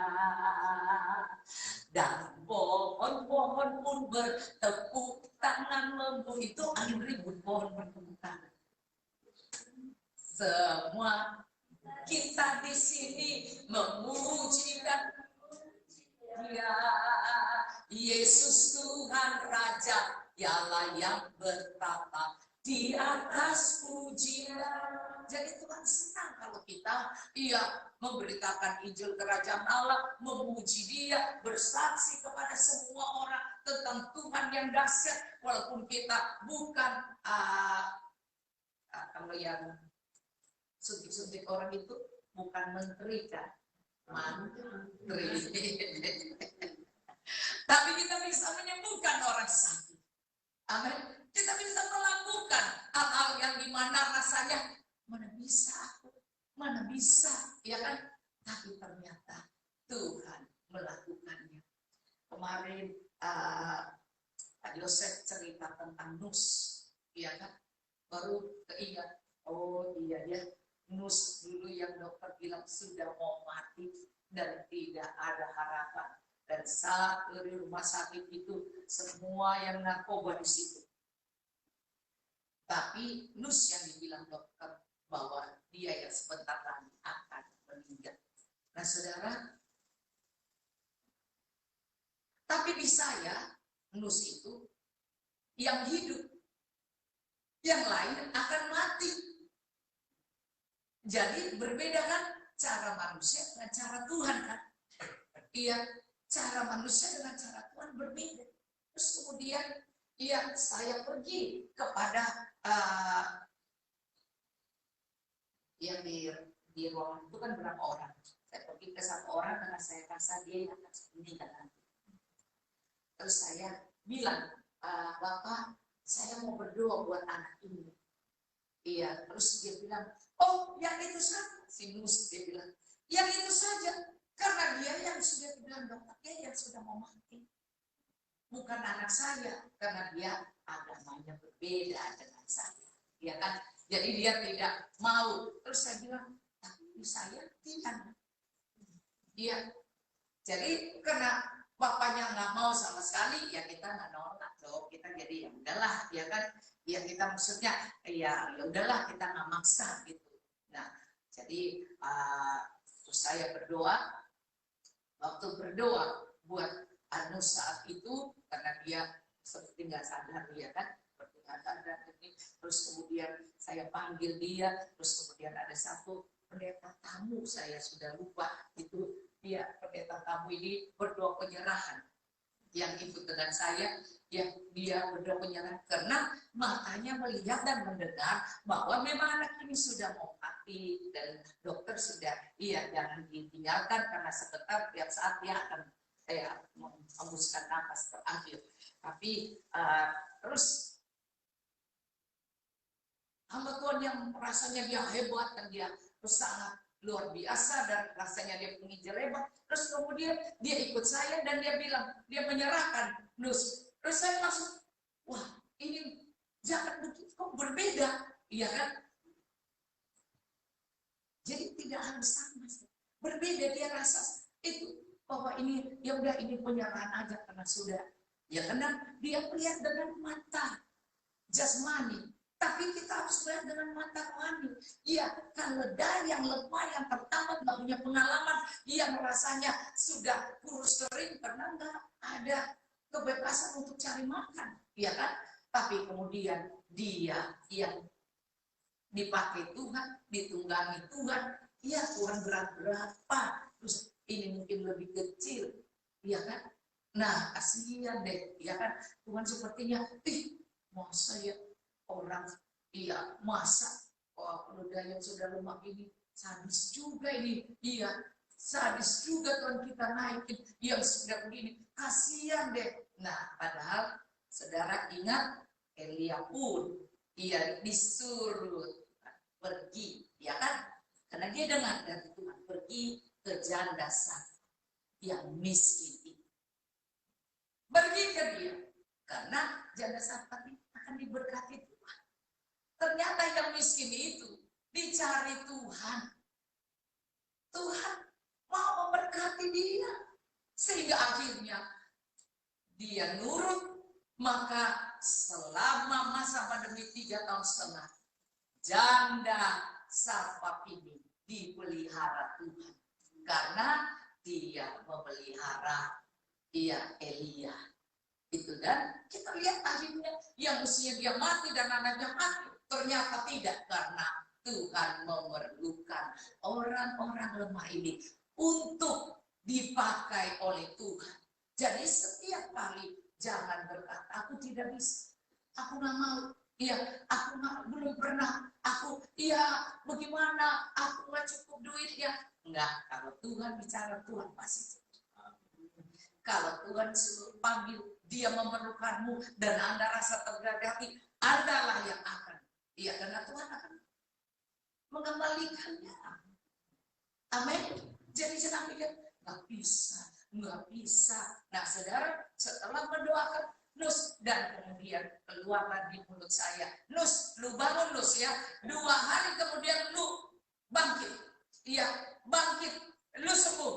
dan pohon-pohon pun bertepuk tangan memuji. Itu angin ribut, pohon bertepuk tangan. Semua kita di sini memuji dan Dia, Yesus Tuhan Raja, Dialah yang bertata di atas pujian. Jadi Tuhan senang kalau kita memberitakan Injil kerajaan Allah, memuji Dia, bersaksi kepada semua orang tentang Tuhan yang dahsyat, walaupun kita bukan kalau yang suntik-suntik orang itu bukan menteri kan, menteri. Tapi kita bisa menyembuhkan orang sakit. Amin. Kita bisa melakukan hal-hal yang dimana rasanya mana bisa aku, mana bisa, ya kan? Tapi ternyata Tuhan melakukannya. Kemarin Pak Yosef cerita tentang nus, ya kan? Baru keingat, oh iya ya, nus dulu yang dokter bilang sudah mau mati dan tidak ada harapan. Dan saat dari rumah sakit itu semua yang narkoba di situ. Tapi nus yang dibilang dokter bahwa dia yang sebentar lagi akan meninggal. Nah saudara, tapi di saya nus itu yang hidup, yang lain akan mati. Jadi berbeda kan? cara manusia dengan cara Tuhan kan. Iya, cara manusia dengan cara Tuhan berbeda. Terus kemudian saya pergi kepada yang di ruangan itu kan berapa orang. Saya pergi ke satu orang karena saya rasa dia yang akan meninggal nanti. Terus saya bilang, Bapak, saya mau berdoa buat anak ini. Iya, terus dia bilang, oh yang itu saja. Si Nus dia bilang, yang itu saja. Karena dia yang sudah bilang, dokter, dia yang sudah mau mati. Bukan anak saya, karena dia agamanya berbeda dengan saya. Ya kan? Jadi dia tidak mau. Terus saya bilang, tapi saya tidak. Iya. Jadi karena bapaknya nggak mau sama sekali, ya kita nggak nolak dong. Kita jadi ya udahlah, ya kan? Ya kita maksudnya, ya udahlah kita nggak maksa gitu. Nah, jadi terus saya berdoa. Waktu berdoa buat Anu saat itu, karena dia seperti nggak sadar, ya kan? Seperti nggak sadar. Terus kemudian saya panggil dia, terus kemudian ada satu pendeta tamu, saya sudah lupa itu dia pendeta tamu ini berdoa penyerahan yang ikut dengan saya. Ya, dia berdoa penyerahan karena matanya melihat dan mendengar bahwa memang anak ini sudah mau mati dan dokter sudah jangan ditinggalkan karena sebentar tiap saat dia akan menghembuskan nafas terakhir. Tapi terus hamba Tuhan yang rasanya dia hebat dan dia sangat luar biasa dan rasanya dia penginjil hebat. Terus kemudian dia ikut saya dan dia bilang, dia menyerahkan Nus. Terus saya langsung, wah ini jangan begitu, kok berbeda, iya kan? Jadi tidak harus sama, berbeda dia rasa itu bahwa ini ya udah ini penyerahan aja karena sudah ya karena dia melihat dengan mata jasmani. Tapi kita harus melihat dengan mata rohani. Iya, kalau dari yang lemah, yang pertama nggak punya pengalaman, yang rasanya sudah kurus kering karena nggak ada kebebasan untuk cari makan, ya kan? Tapi kemudian dia yang dipakai Tuhan, ditunggangi Tuhan, ya Tuhan berat berapa? Terus ini mungkin lebih kecil, ya kan? Nah, kasihan deh, ya kan? Tuhan sepertinya, masa ya orang masa pemuda yang sudah lemah ini sadis juga ini, sadis juga Tuhan kita naikin yang sudah begini, kasihan deh. Nah, padahal saudara ingat Elia pun disuruh pergi, ya kan? Karena dia dengar dari Tuhan, pergi ke janda satu yang miskin itu, pergi ke dia karena janda satu akan diberkati Tuhan. Ternyata yang miskin itu dicari Tuhan. Tuhan mau memberkati dia. Sehingga akhirnya dia nurut. Maka selama masa pandemi 3,5 tahun, janda Sarfat ini dipelihara Tuhan. Karena dia memelihara Elia. Itu dan kita lihat akhirnya yang usia dia mati dan anaknya mati, ternyata tidak, karena Tuhan memerlukan orang-orang lemah ini untuk dipakai oleh Tuhan. Jadi setiap kali jangan berkata aku tidak bisa, aku nggak mau, aku belum pernah, aku bagaimana, aku nggak cukup duit ya. Enggak, kalau Tuhan bicara, Tuhan pasti. Kalau Tuhan suruh panggil, dia memerlukanmu dan Anda rasa tergagap, Andalah yang akan. Karena Tuhan akan mengembalikannya. Amin. Jadi jangan pikir nggak bisa. Nah, saudara, setelah mendoakan Nus dan kemudian keluarlah di mulut saya, Nus, lu bangun Nus ya. 2 hari kemudian lu bangkit. Bangkit, lu sembuh.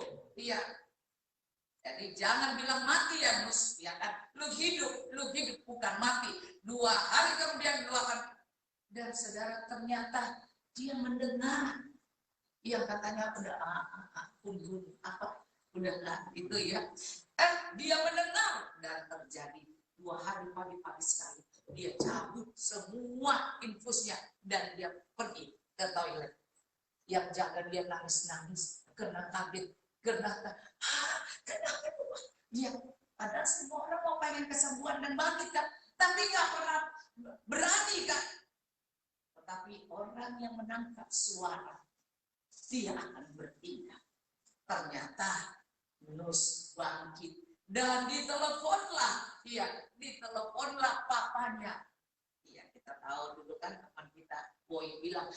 Jadi jangan bilang mati ya Nus, ya kan? Lu hidup bukan mati. 2 hari kemudian doakan. Dan saudara, ternyata dia mendengar yang katanya udah enggak itu ya. Dia mendengar dan terjadi 2 hari pagi sekali. Dia cabut semua infusnya dan dia pergi ke toilet. Yang jaga dia nangis-nangis, kena kaget, kenapa dia, padahal semua orang mau pengen kesembuhan dan bangkit kan, tapi nggak pernah berani kan. Tetapi orang yang menangkap suara, dia akan bertindak. Ternyata Nus bangkit dan diteleponlah, diteleponlah papanya. Iya, kita tahu dulu kan teman kita Boy bilang,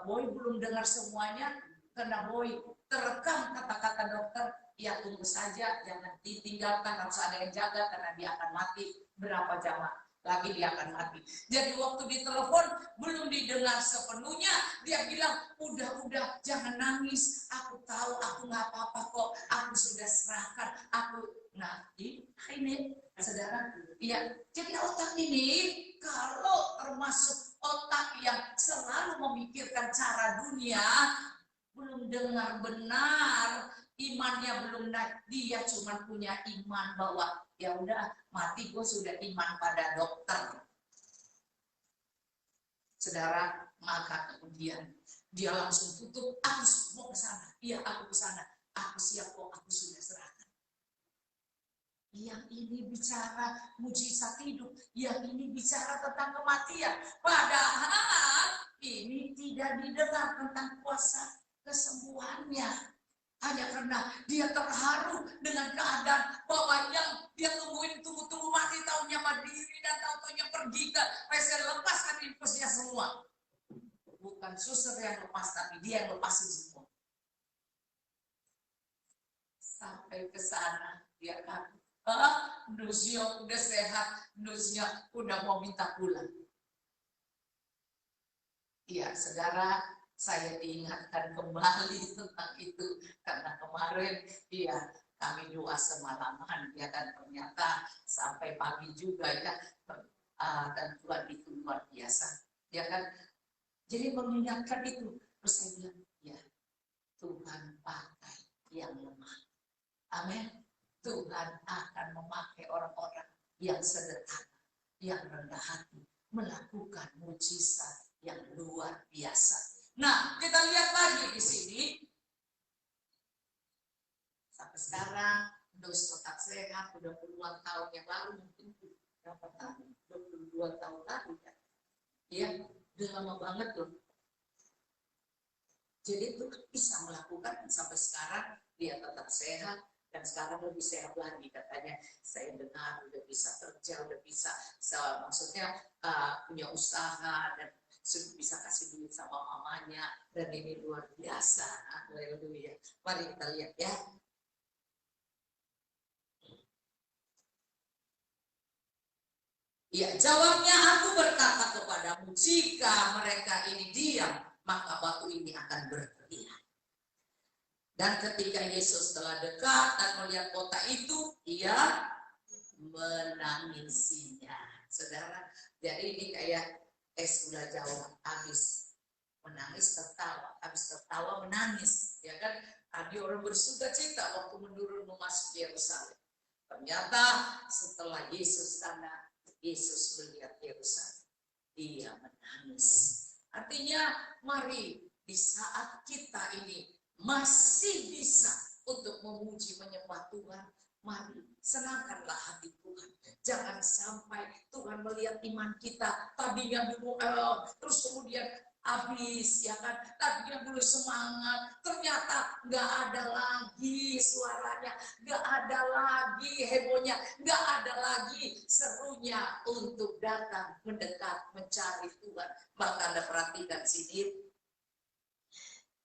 Boy belum dengar semuanya karena Boy terekam kata-kata dokter. Ya tunggu saja, jangan ditinggalkan, harus ada yang jaga karena dia akan mati berapa jam lagi dia akan mati. Jadi waktu ditelepon belum didengar sepenuhnya, dia bilang udah jangan nangis, aku tahu aku nggak apa-apa kok, aku sudah serahkan, nah ini saudara, ya jadi otak ini kalau termasuk otak yang selalu memikirkan cara dunia, belum dengar benar, imannya belum naik, dia cuma punya iman bahwa ya udah mati, gue sudah iman pada dokter. Saudara, maka kemudian dia langsung tutup, aku mau ke sana, iya aku ke sana, aku siap kok, aku sudah serahkan. Yang ini bicara mujizat hidup, yang ini bicara tentang kematian, padahal ini tidak didengar tentang kuasa kesembuhannya. Hanya karena dia terharu dengan keadaan bahwa yang dia tunggu mati, taunya berdiri dan taunya pergi ke WC, lepaskan infusnya semua. Bukan suster yang lepas, tapi dia yang lepasin semua. Sampai ke sana dia kan, Nusnya udah sehat, Nusnya udah mau minta pulang. Iya, saudara, saya diingatkan kembali tentang itu karena kemarin kami doa semalaman ya kan, ternyata sampai pagi juga ya, dan Tuhan itu luar biasa ya kan. Jadi mengingatkan itu, terus saya bilang ya, Tuhan pakai yang lemah, amin. Tuhan akan memakai orang-orang yang sederhana, yang rendah hati, melakukan mujizat yang luar biasa. Nah, kita lihat lagi di sini. Sampai sekarang Nus tetap sehat, udah puluhan tahun yang lalu, mungkin berapa tahun? 22 tahun lalu ya. Iya, udah lama banget loh. Jadi itu bisa melakukan sampai sekarang, dia tetap sehat dan sekarang lebih sehat lagi katanya. Saya dengar udah bisa kerja, udah bisa, maksudnya punya usaha dan bisa kasih duit sama mamanya, dan ini luar biasa. Haleluya. Mari kita lihat ya. Ya, jawabnya, aku berkata kepadamu, jika mereka ini diam, maka batu ini akan berteriak. Dan ketika Yesus telah dekat dan melihat kota itu, ia menangisinya. Saudara, jadi ini kayak es gula Jawa, habis menangis tertawa, habis tertawa menangis, ya kan? Ada orang bersuka cita waktu menurun memasuki Yerusalem. Ternyata setelah Yesus sana, Yesus melihat Yerusalem, dia menangis. Artinya, mari di saat kita ini masih bisa untuk memuji menyembah Tuhan, mari senangkanlah hati Tuhan. Jangan sampai Tuhan melihat iman kita tadinya dulu terus kemudian habis ya kan, tadinya dulu semangat, ternyata nggak ada lagi suaranya, nggak ada lagi hebohnya, nggak ada lagi serunya untuk datang mendekat mencari Tuhan. Maka Anda perhatikan sini,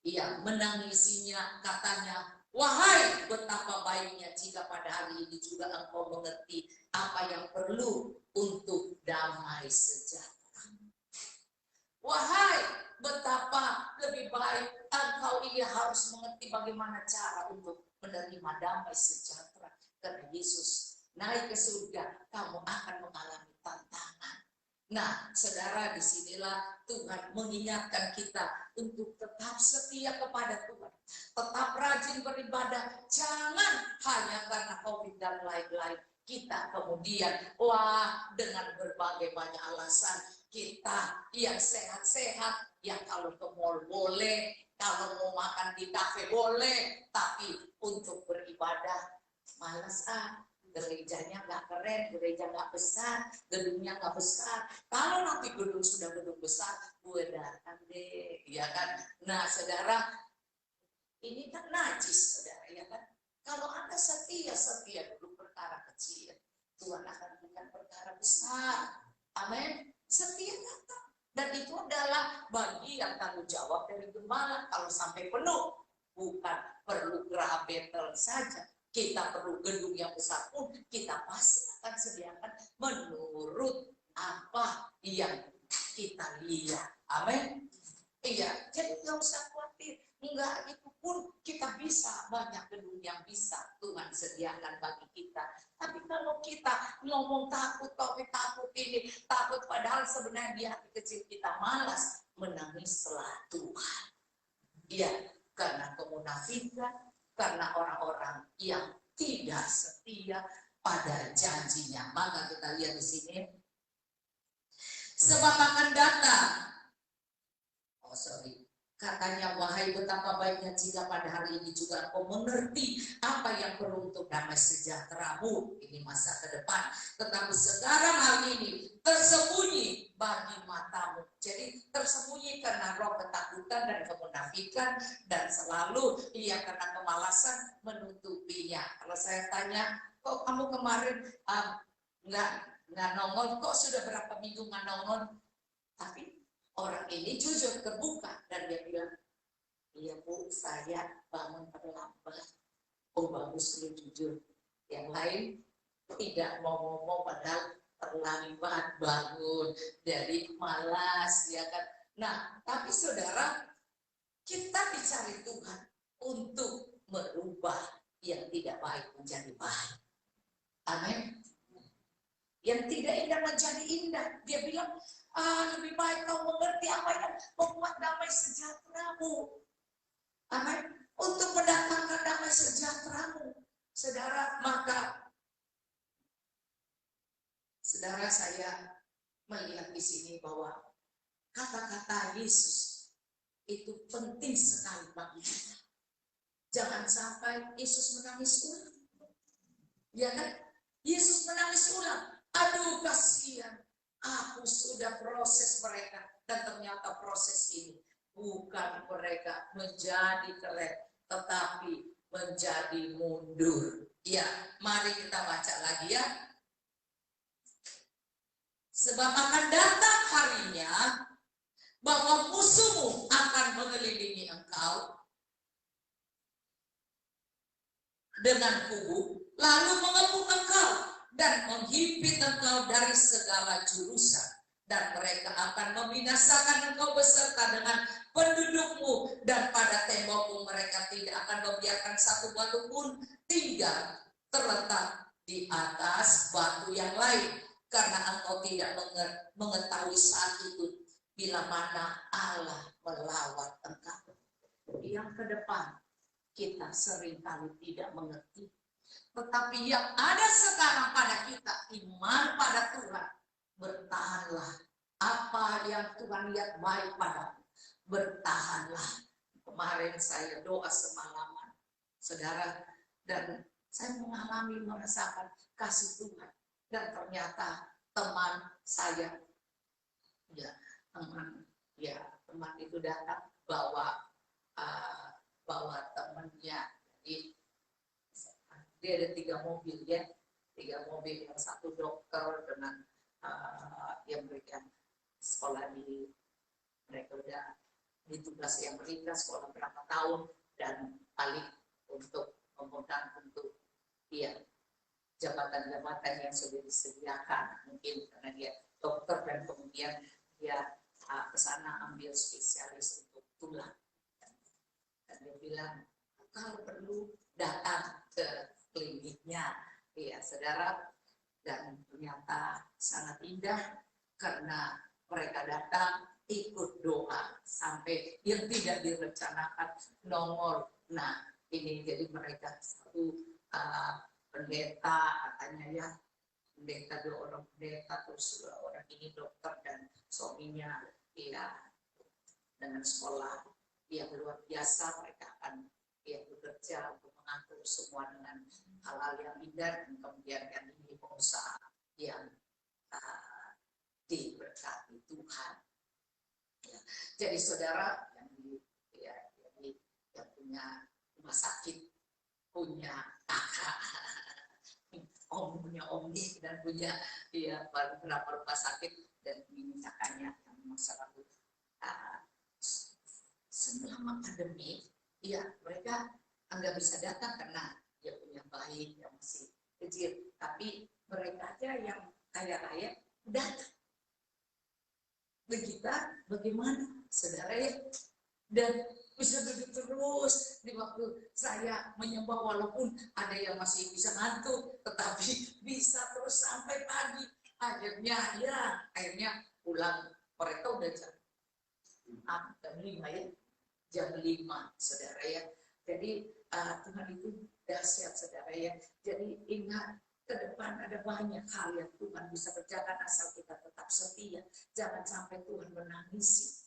ia menangisinya, katanya, wahai betapa baiknya jika pada hari ini juga engkau mengerti apa yang perlu untuk damai sejahtera. Wahai betapa lebih baik engkau ini harus mengerti bagaimana cara untuk menerima damai sejahtera. Karena Yesus naik ke surga, kamu akan mengalami tantangan. Nah, saudara, disinilah Tuhan mengingatkan kita untuk tetap setia kepada Tuhan, tetap rajin beribadah. Jangan hanya karena COVID dan lain-lain kita kemudian dengan berbagai banyak alasan kita yang sehat-sehat, yang kalau ke mall boleh, Kalau mau makan di kafe boleh, tapi untuk beribadah malas gerejanya nggak keren, gereja nggak besar, gedungnya nggak besar. Kalau nanti gedung sudah gedung besar, gue datang deh, ya kan? Nah, saudara, ini kan najis, saudara, ya kan? Kalau Anda setia dulu perkara kecil, Tuhan akan berikan perkara besar. Amin. Setia datang. Dan itu adalah bagian tanggung jawab dari gembala. Kalau sampai penuh, bukan perlu grabetel saja. Kita perlu gedung yang besar pun, kita pasti akan sediakan menurut apa yang kita lihat. Amin. Iya, jadi nggak usah khawatir. Enggak, itu pun kita bisa, banyak gedung yang bisa Tuhan sediakan bagi kita. Tapi kalau kita ngomong takut ini, takut padahal sebenarnya di hati kecil kita malas, menangis setelah Tuhan. Iya, karena kemunafikan, karena orang-orang yang tidak setia pada janjinya. Maka kita lihat di sini, sebab akan datang. Katanya, wahai betapa baiknya jika pada hari ini juga engkau mengerti apa yang perlu untuk damai sejahteramu. Ini masa ke depan. Tetapi sekarang hari ini tersembunyi bagi matamu. Jadi tersembunyi karena roh ketakutan dan kemunafikan, dan selalu ia karena kemalasan menutupinya. Kalau saya tanya, kok kamu kemarin nggak nongol? Kok sudah berapa minggu nggak nongol? Tapi orang ini jujur terbuka dan dia bilang, iya Bu, saya bangun terlambat. Oh bagus, lu jujur. Yang lain tidak mau ngomong padahal terlambat bangun, dari malas, ya kan. Nah, tapi saudara, kita dicari Tuhan untuk merubah yang tidak baik menjadi baik. Amin. Yang tidak indah menjadi indah. Dia bilang, lebih baik kau mengerti apa yang membuat damai sejahteramu. Amin. Untuk mendatangkan damai sejahteramu. Saudara, maka saudara, saya melihat di sini bahwa kata-kata Yesus itu penting sekali bagi kita. Jangan sampai Yesus menangis ulang. Ya kan? Yesus menangis ulang. Aduh kasihan. Aku sudah proses mereka, dan ternyata proses ini bukan mereka menjadi keren, tetapi menjadi mundur. Ya, mari kita baca lagi ya. Sebab akan datang harinya bahwa musuhmu akan mengelilingi engkau dengan kubu, lalu mengepung engkau dan menghimpit engkau dari segala jurusan, dan mereka akan membinasakan engkau beserta dengan pendudukmu, dan pada tembokmu mereka tidak akan membiarkan satu batu pun tinggal terletak di atas batu yang lain, karena engkau tidak mengetahui saat itu bila mana Allah melawat engkau. Yang ke depan kita seringkali tidak mengerti. Tetapi yang ada sekarang pada kita, iman pada Tuhan. Bertahanlah. Apa yang Tuhan lihat baik padamu, bertahanlah. Kemarin saya doa semalaman, saudara, dan saya mengalami, merasakan kasih Tuhan. Dan ternyata teman saya, teman itu datang bawa temannya. Jadi dia ada 3 mobil ya, 3 mobil, yang satu dokter dengan yang mereka sekolah mereka udah ditugas yang mereka sekolah berapa tahun, dan balik untuk memegang untuk jabatan-jabatan yang sudah disediakan, mungkin karena dia dokter, dan kemudian dia ke sana ambil spesialis untuk tulang, dan dia bilang kalau perlu datang ke kliniknya, ya saudara, dan ternyata sangat indah karena mereka datang ikut doa sampai yang tidak direncanakan nongol. Nah ini jadi mereka satu pendeta katanya ya, pendeta, 2 orang pendeta, terus 2 orang ini dokter, dan suaminya ya dengan sekolah yang luar biasa. Mereka akan bekerja untuk mengatur semua dengan hal-hal yang indah, dan kemudian kan ini pengusaha yang diberkati Tuhan. Ya. Jadi saudara yang punya rumah sakit, punya kakak, om punya omni, dan punya beberapa rumah sakit, dan ini kakaknya yang masa lalu selama pandemi, mereka nggak bisa datang karena dia punya bayi yang masih kecil, tapi mereka aja yang kaya raya datang. Begitu bagaimana saudara ya? Dan bisa duduk terus di waktu saya menyembah, walaupun ada yang masih bisa ngantuk, tetapi bisa terus sampai pagi. Akhirnya pulang mereka udah jam 5 ya, jam 5 saudara ya. Jadi Tuhan itu dahsyat saudara ya. Jadi ingat, ke depan ada banyak hal yang Tuhan bisa kerjakan asal kita tetap setia. Jangan sampai Tuhan menangisi,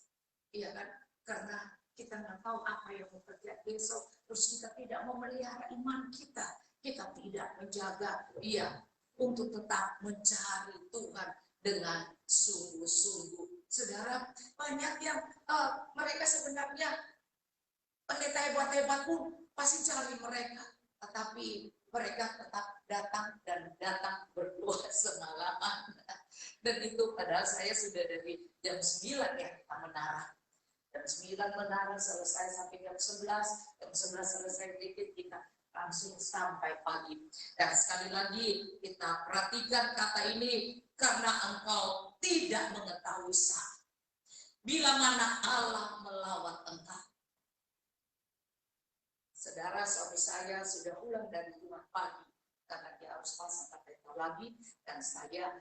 iya kan? Karena kita nggak tahu apa yang mau terjadi besok, terus kita tidak memelihara iman kita tidak menjaga untuk tetap mencari Tuhan dengan sungguh-sungguh. Saudara, banyak yang mereka sebenarnya pendeta hebat-hebat pun pasti cari mereka, tetapi mereka tetap datang berdoa semalaman. Dan itu padahal saya sudah dari jam 9 ya kita menara. Jam 9 menara selesai sampai jam 11, jam 11 selesai dikit, kita langsung sampai pagi. Dan sekali lagi kita perhatikan kata ini, karena engkau tidak mengetahui saat bila mana Allah melawat engkau. Saudara, suami saya sudah pulang dari rumah pagi karena dia harus pasang katanya lagi, dan saya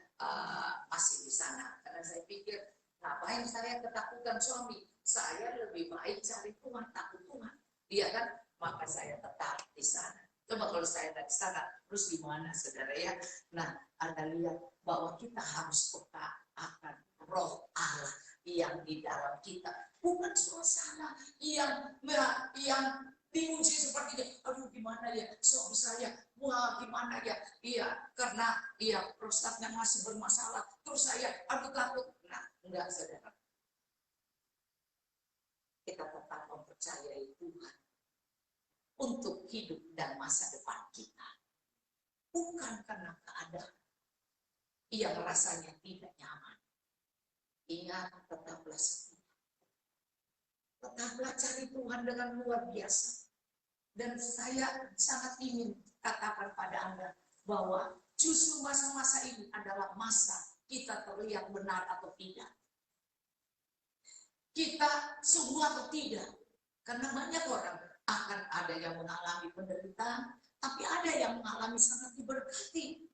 masih di sana. Karena saya pikir, ngapain saya ketakutan suami? Saya lebih baik cari Tuhan, takut Tuhan, iya kan? Maka saya tetap di sana. Coba kalau saya tidak di sana, terus gimana saudara ya? Nah, Anda lihat bahwa kita harus peka akan roh Allah yang di dalam kita, bukan suasana yang diuji seperti ini. Aduh gimana ya suami saya, wah gimana ya, karena prostatnya masih bermasalah, terus saya aduh takut. Nah, enggak saudara, kita tetap mempercayai Tuhan untuk hidup dan masa depan kita, bukan karena keadaan yang rasanya tidak nyaman. Ingat, tetaplah setia, tetaplah cari Tuhan dengan luar biasa. Dan saya sangat ingin katakan pada Anda bahwa justru masa-masa ini adalah masa kita terlihat benar atau tidak, kita sungguh atau tidak. Karena banyak orang akan ada yang mengalami penderitaan, tapi ada yang mengalami sangat diberkati.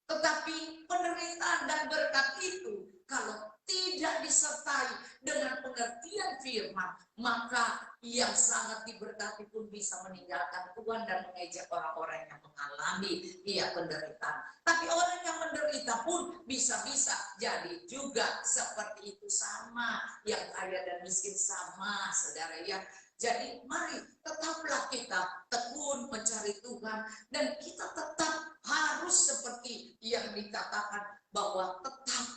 Tetapi penderitaan dan berkat itu kalau tidak disertai dengan pengertian firman, maka yang sangat diberkati pun bisa meninggalkan Tuhan dan mengejek orang-orang yang mengalami penderitaan. Tapi orang yang menderita pun bisa-bisa jadi juga seperti itu, sama. Yang kaya dan miskin sama, saudara ya. Jadi mari tetaplah kita tekun mencari Tuhan, dan kita tetap harus seperti yang dikatakan bahwa tetap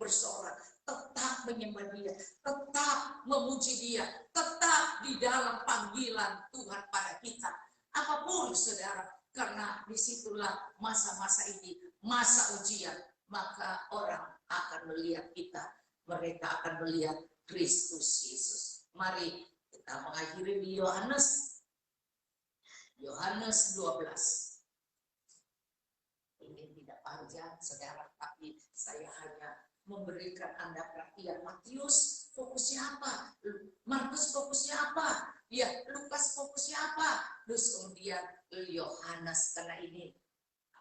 bersorak, tetap menyembah Dia, tetap memuji Dia, tetap di dalam panggilan Tuhan pada kita. Apapun saudara, karena disitulah masa-masa ini, masa ujian, maka orang akan melihat kita, mereka akan melihat Kristus Yesus. Mari kita mengakhiri di Yohanes 12. Ini tidak panjang saudara, tapi saya hanya memberikan Anda perhatian. Matius fokusnya apa? Markus fokusnya apa? Lukas fokusnya apa? Terus kemudian Yohanes, karena ini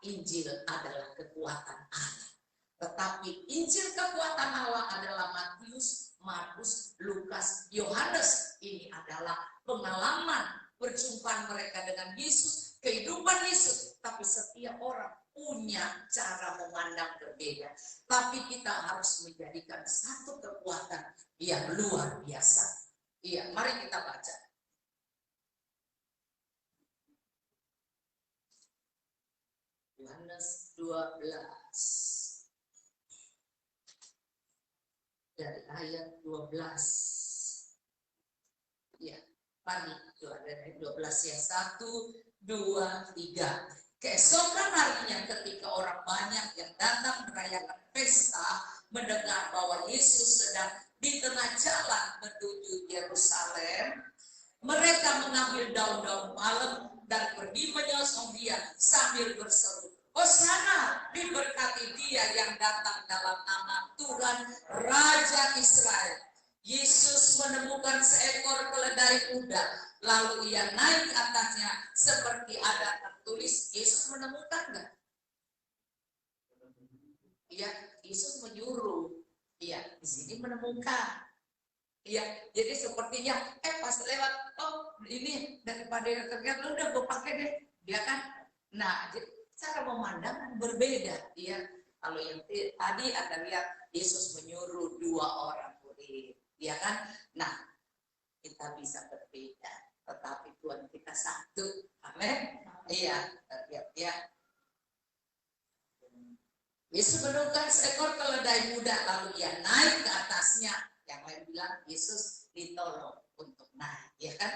Injil adalah kekuatan Allah. Tetapi Injil kekuatan Allah adalah Matius, Markus, Lukas, Yohanes. Ini adalah pengalaman perjumpaan mereka dengan Yesus, kehidupan Yesus. Tapi setiap orang punya cara memandang berbeda. Tapi kita harus menjadikan satu kekuatan yang luar biasa. Iya, mari kita baca. Yohanes 12. Dari ayat 12. Ya, mari itu ada dari 12 ya. 1, 2, 3. Keesokan harinya ketika orang banyak yang datang merayakan pesta mendengar bahwa Yesus sedang di tengah jalan menuju Yerusalem, mereka mengambil daun-daun palem dan pergi menyosong dia sambil berseru, Hosana, diberkati dia yang datang dalam nama Tuhan Raja Israel. Yesus menemukan seekor keledai muda, lalu ia naik ke atasnya seperti ada tertulis. Yesus menemukan enggak? Iya, Yesus menyuruh. Iya, di sini menemukan. Iya, jadi sepertinya pas lewat, oh ini daripada yang terlihat, udah gue pakai deh, dia kan. Nah, cara memandang berbeda. Iya, kalau yang tadi Anda lihat Yesus menyuruh 2 orang murid, ya kan? Nah, kita bisa berbeda, tetapi Tuhan kita satu. Amin. Iya, ya. Yesus menemukan seekor keledai muda, lalu ia naik ke atasnya. Yang lain bilang Yesus ditolong untuk naik, ya kan?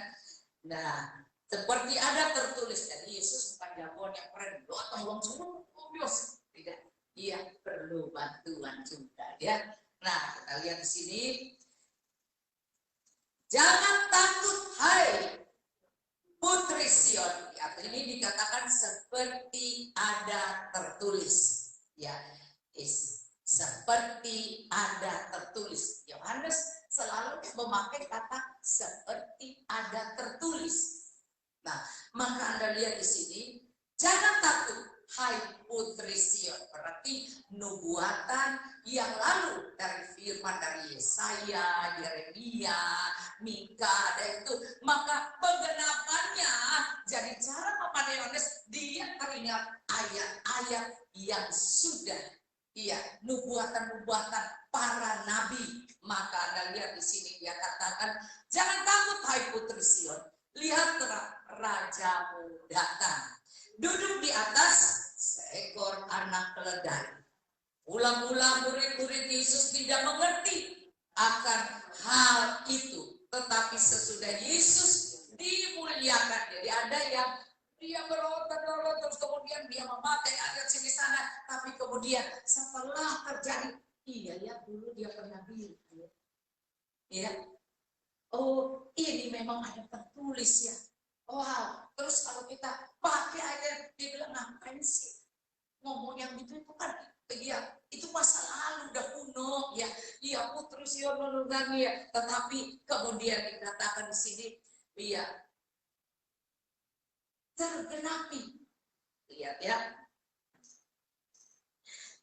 Nah, seperti ada tertulis, jadi Yesus bukan jagoan yang keren, doa tolong semua, tidak. Ia perlu bantuan juga, ya. Nah, kita lihat di sini. Jangan takut, hai putri Sion. Ini dikatakan seperti ada tertulis. Ya, seperti ada tertulis. Yohanes selalu memakai kata seperti ada tertulis. Nah, maka Anda lihat di sini, jangan takut, hai putri Sion. Berarti nubuatan yang lalu dari firman dari Yesaya, Yeremia, Mika, dan itu, maka penggenapannya jadi cara kepada Yohanes, dia teringat ayat-ayat yang sudah, nubuatan-nubuatan para nabi. Maka Anda lihat di sini dia katakan, jangan takut hai putri Sion, lihat rajamu datang, duduk di atas seekor anak keledai. Mula-mula murid-murid Yesus tidak mengerti akan hal itu, tetapi sesudah Yesus dimuliakan, jadi ada yang dia berontak terus kemudian dia memakai ayat sini sana, tapi kemudian setelah terjadi, iya ya dulu dia pernah bilang, ya, oh ini memang ada tertulis ya, wow, terus kalau kita pakai ayat dia bilang ngapain sih ngomong yang itu kan, ya itu masa lalu udah kuno, ya, iya putri Sion menunggangi ya, tetapi kemudian dikatakan di sini, iya tergenapi. Lihat ya,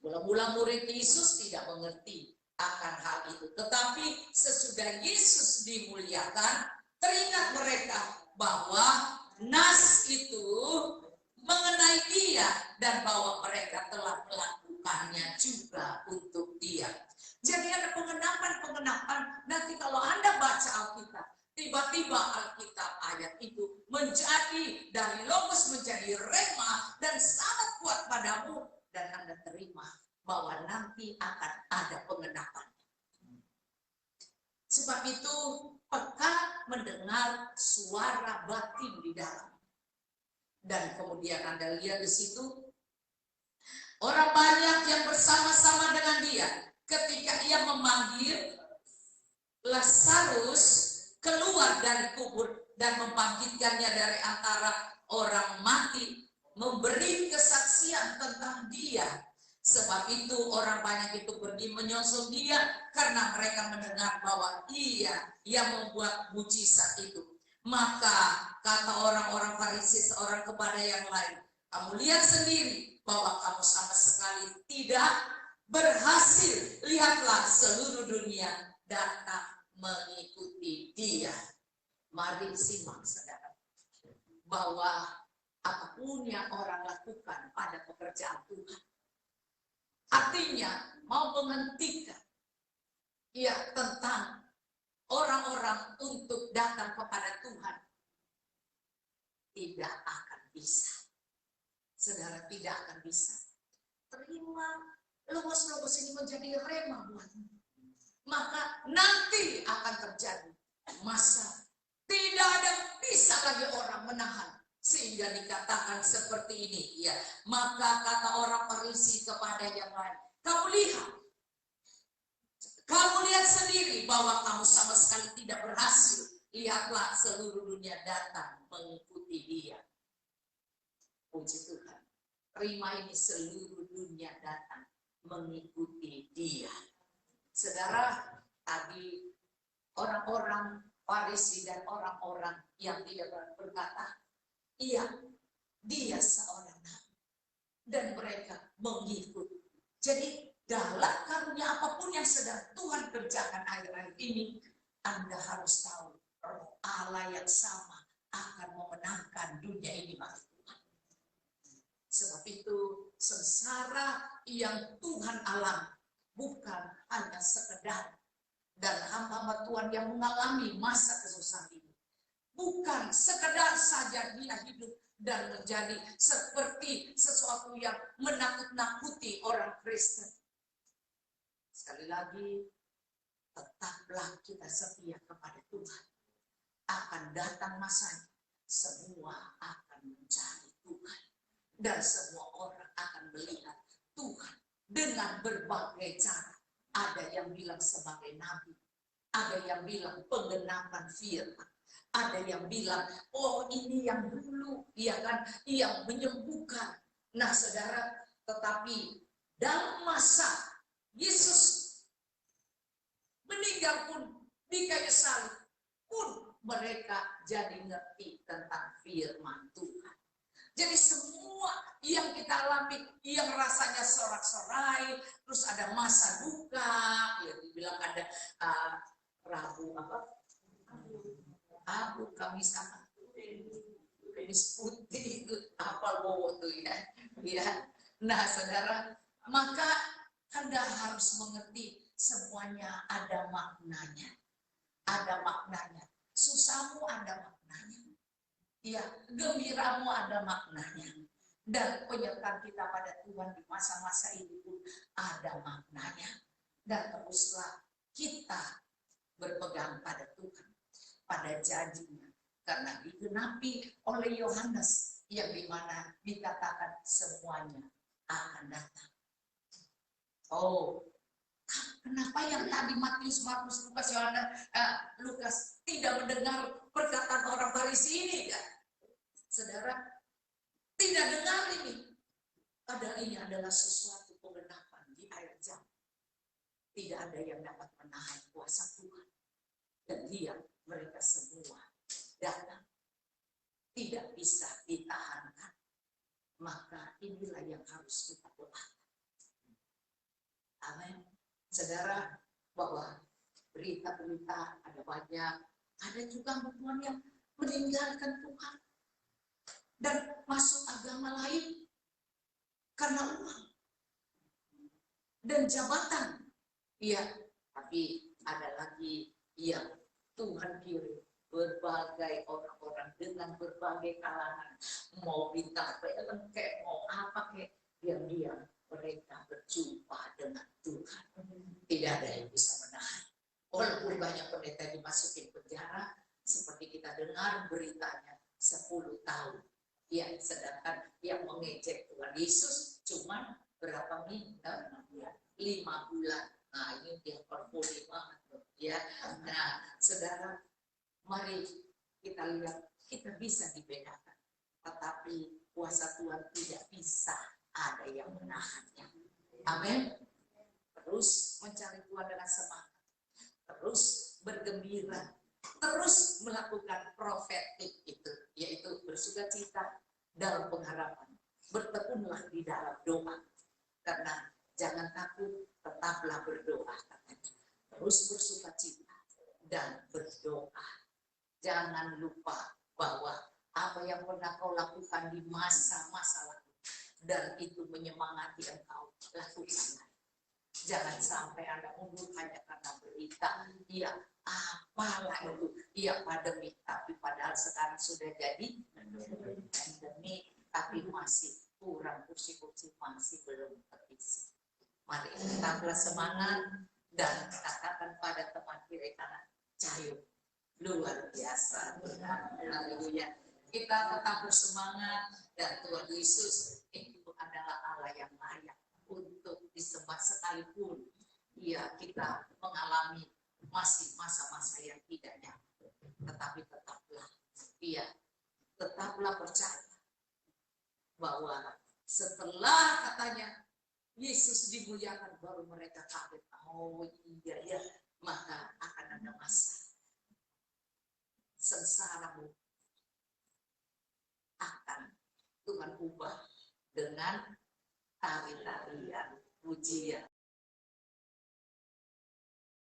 mula-mula murid Yesus tidak mengerti akan hal itu, tetapi sesudah Yesus dimuliakan, teringat mereka bahwa nas itu mengenai dia dan bahwa mereka telah melakukannya juga untuk dia. Jadi ada pengenapan. Nanti kalau Anda baca Alkitab, tiba-tiba Alkitab ayat itu menjadi dari logos menjadi rema dan sangat kuat padamu, dan Anda terima bahwa nanti akan ada pengenapan. Sebab itu peka mendengar suara batin di dalam. Dan kemudian Anda lihat di situ orang banyak yang bersama-sama dengan dia ketika ia memanggil Lazarus keluar dari kubur dan membangkitkannya dari antara orang mati, memberi kesaksian tentang dia. Sebab itu orang banyak itu pergi menyosong dia karena mereka mendengar bahwa ia membuat mujizat itu. Maka kata orang-orang Farisi seorang kepada yang lain, kamu lihat sendiri bahwa kamu sama sekali tidak berhasil. Lihatlah seluruh dunia datang mengikuti dia. Mari simak saudara, bahwa apapun yang orang lakukan pada pekerjaan Tuhan, artinya mau menghentikan tentang orang-orang untuk datang kepada Tuhan, tidak akan bisa. Saudara, tidak akan bisa. Terima logos-logos ini menjadi rema buatmu. Maka nanti akan terjadi masa tidak ada bisa lagi orang menahan, sehingga dikatakan seperti ini, ya. Maka kata orang Farisi kepada yang lain, kamu lihat sendiri bahwa kamu sama sekali tidak berhasil. Lihatlah, seluruh dunia datang mengikuti dia. Puji Tuhan. Terima ini, seluruh dunia datang mengikuti dia. Saudara, tadi orang-orang Farisi dan orang-orang yang tidak berkata, iya, dia seorang nabi, dan mereka mengikut. Jadi dalam karunia apapun yang sedang Tuhan kerjakan akhir-akhir ini, Anda harus tahu Roh Allah yang sama akan memenangkan dunia ini, bagi Tuhan. Sebab itu sengsara yang Tuhan alami bukan hanya sekedar, dan hamba-hamba Tuhan yang mengalami masa kesusahan ini bukan sekedar saja dia hidup dan menjadi seperti sesuatu yang menakut-nakuti orang Kristen. Sekali lagi, tetaplah kita setia kepada Tuhan. Akan datang masanya, semua akan mencari Tuhan, dan semua orang akan melihat Tuhan dengan berbagai cara. Ada yang bilang sebagai nabi, ada yang bilang penggenapan firman, ada yang bilang, oh ini yang dulu, ya kan, yang menyembuhkan. Nah saudara, tetapi dalam masa Yesus meninggal pun di kayu salib pun mereka jadi ngerti tentang firman Tuhan. Jadi semua yang kita alami, yang rasanya sorak-sorai, terus ada masa duka, ya dibilang ada Rabu apa? Abu, Kamis apa? Kamis putih itu apa bawa tuh ya? Ya. Nah saudara, maka Anda harus mengerti semuanya ada maknanya. Ada maknanya. Susahmu ada maknanya. Ya, gembiramu ada maknanya. Dan penyertaan kita pada Tuhan di masa-masa ini pun ada maknanya. Dan teruslah kita berpegang pada Tuhan, pada janjinya. Karena digenapi oleh Yohanes, yang dimana dikatakan semuanya akan datang. Oh, kenapa yang tadi Matius, Markus, Lukas, Yohanes, Lukas tidak mendengar perkataan orang Farisi ini, kan? Saudara, tidak dengar ini. Padahal ini adalah sesuatu penggenapan di akhir zaman. Tidak ada yang dapat menahan kuasa Tuhan. Dan dia, mereka semua datang. Tidak bisa ditahankan. Maka inilah yang harus kita doakan. Amin. Saudara, bahwa berita-berita ada banyak. Ada juga Tuhan yang meninggalkan Tuhan dan masuk agama lain karena uang dan jabatan. Iya, tapi ada lagi yang Tuhan kirim berbagai orang-orang dengan berbagai kalangan, mau bintang film kayak mau apa kayak, diam-diam mereka berjumpa dengan Tuhan. Tidak ada yang bisa menahan. Walaupun banyak pendeta dimasukin penjara, seperti kita dengar beritanya 10 tahun. Ya, sedangkan yang mengejek Tuhan Yesus cuma berapa minggu? 5 bulan. Nah, ini yang perpuluh banget. Ya, nah, saudara, mari kita lihat, kita bisa dibedakan. Tetapi kuasa Tuhan tidak bisa ada yang menahannya. Amin. Terus mencari Tuhan dengan semangat. Terus bergembira. Terus melakukan profetik itu, yaitu bersukacita dalam pengharapan. Bertekunlah di dalam doa. Karena jangan takut, tetaplah berdoa. Terus bersukacita dan berdoa. Jangan lupa bahwa apa yang pernah kau lakukan di masa-masa lalu, dan itu menyemangati engkau, lakukanlah. Jangan sampai Anda mundur hanya karena berita. Iya, apalah itu, iya pandemi, tapi padahal sekarang sudah jadi pandemi, tapi masih kurang, kursi-kursi masih belum terisi. Mari kita bersemangat dan katakan pada teman kiri kanan, Cahyuk luar biasa. Haleluya. Kita tetap bersemangat dan Tuhan Yesus itu adalah Allah yang layak untuk disembah sekalipun ya kita mengalami masih masa-masa yang tidak nyaman, tetapi tetaplah percaya bahwa setelah katanya Yesus dimuliakan baru mereka kaget, oh iya ya, maka akan ada masa sengsaramu akan Tuhan ubah dengan tari-tarian pujian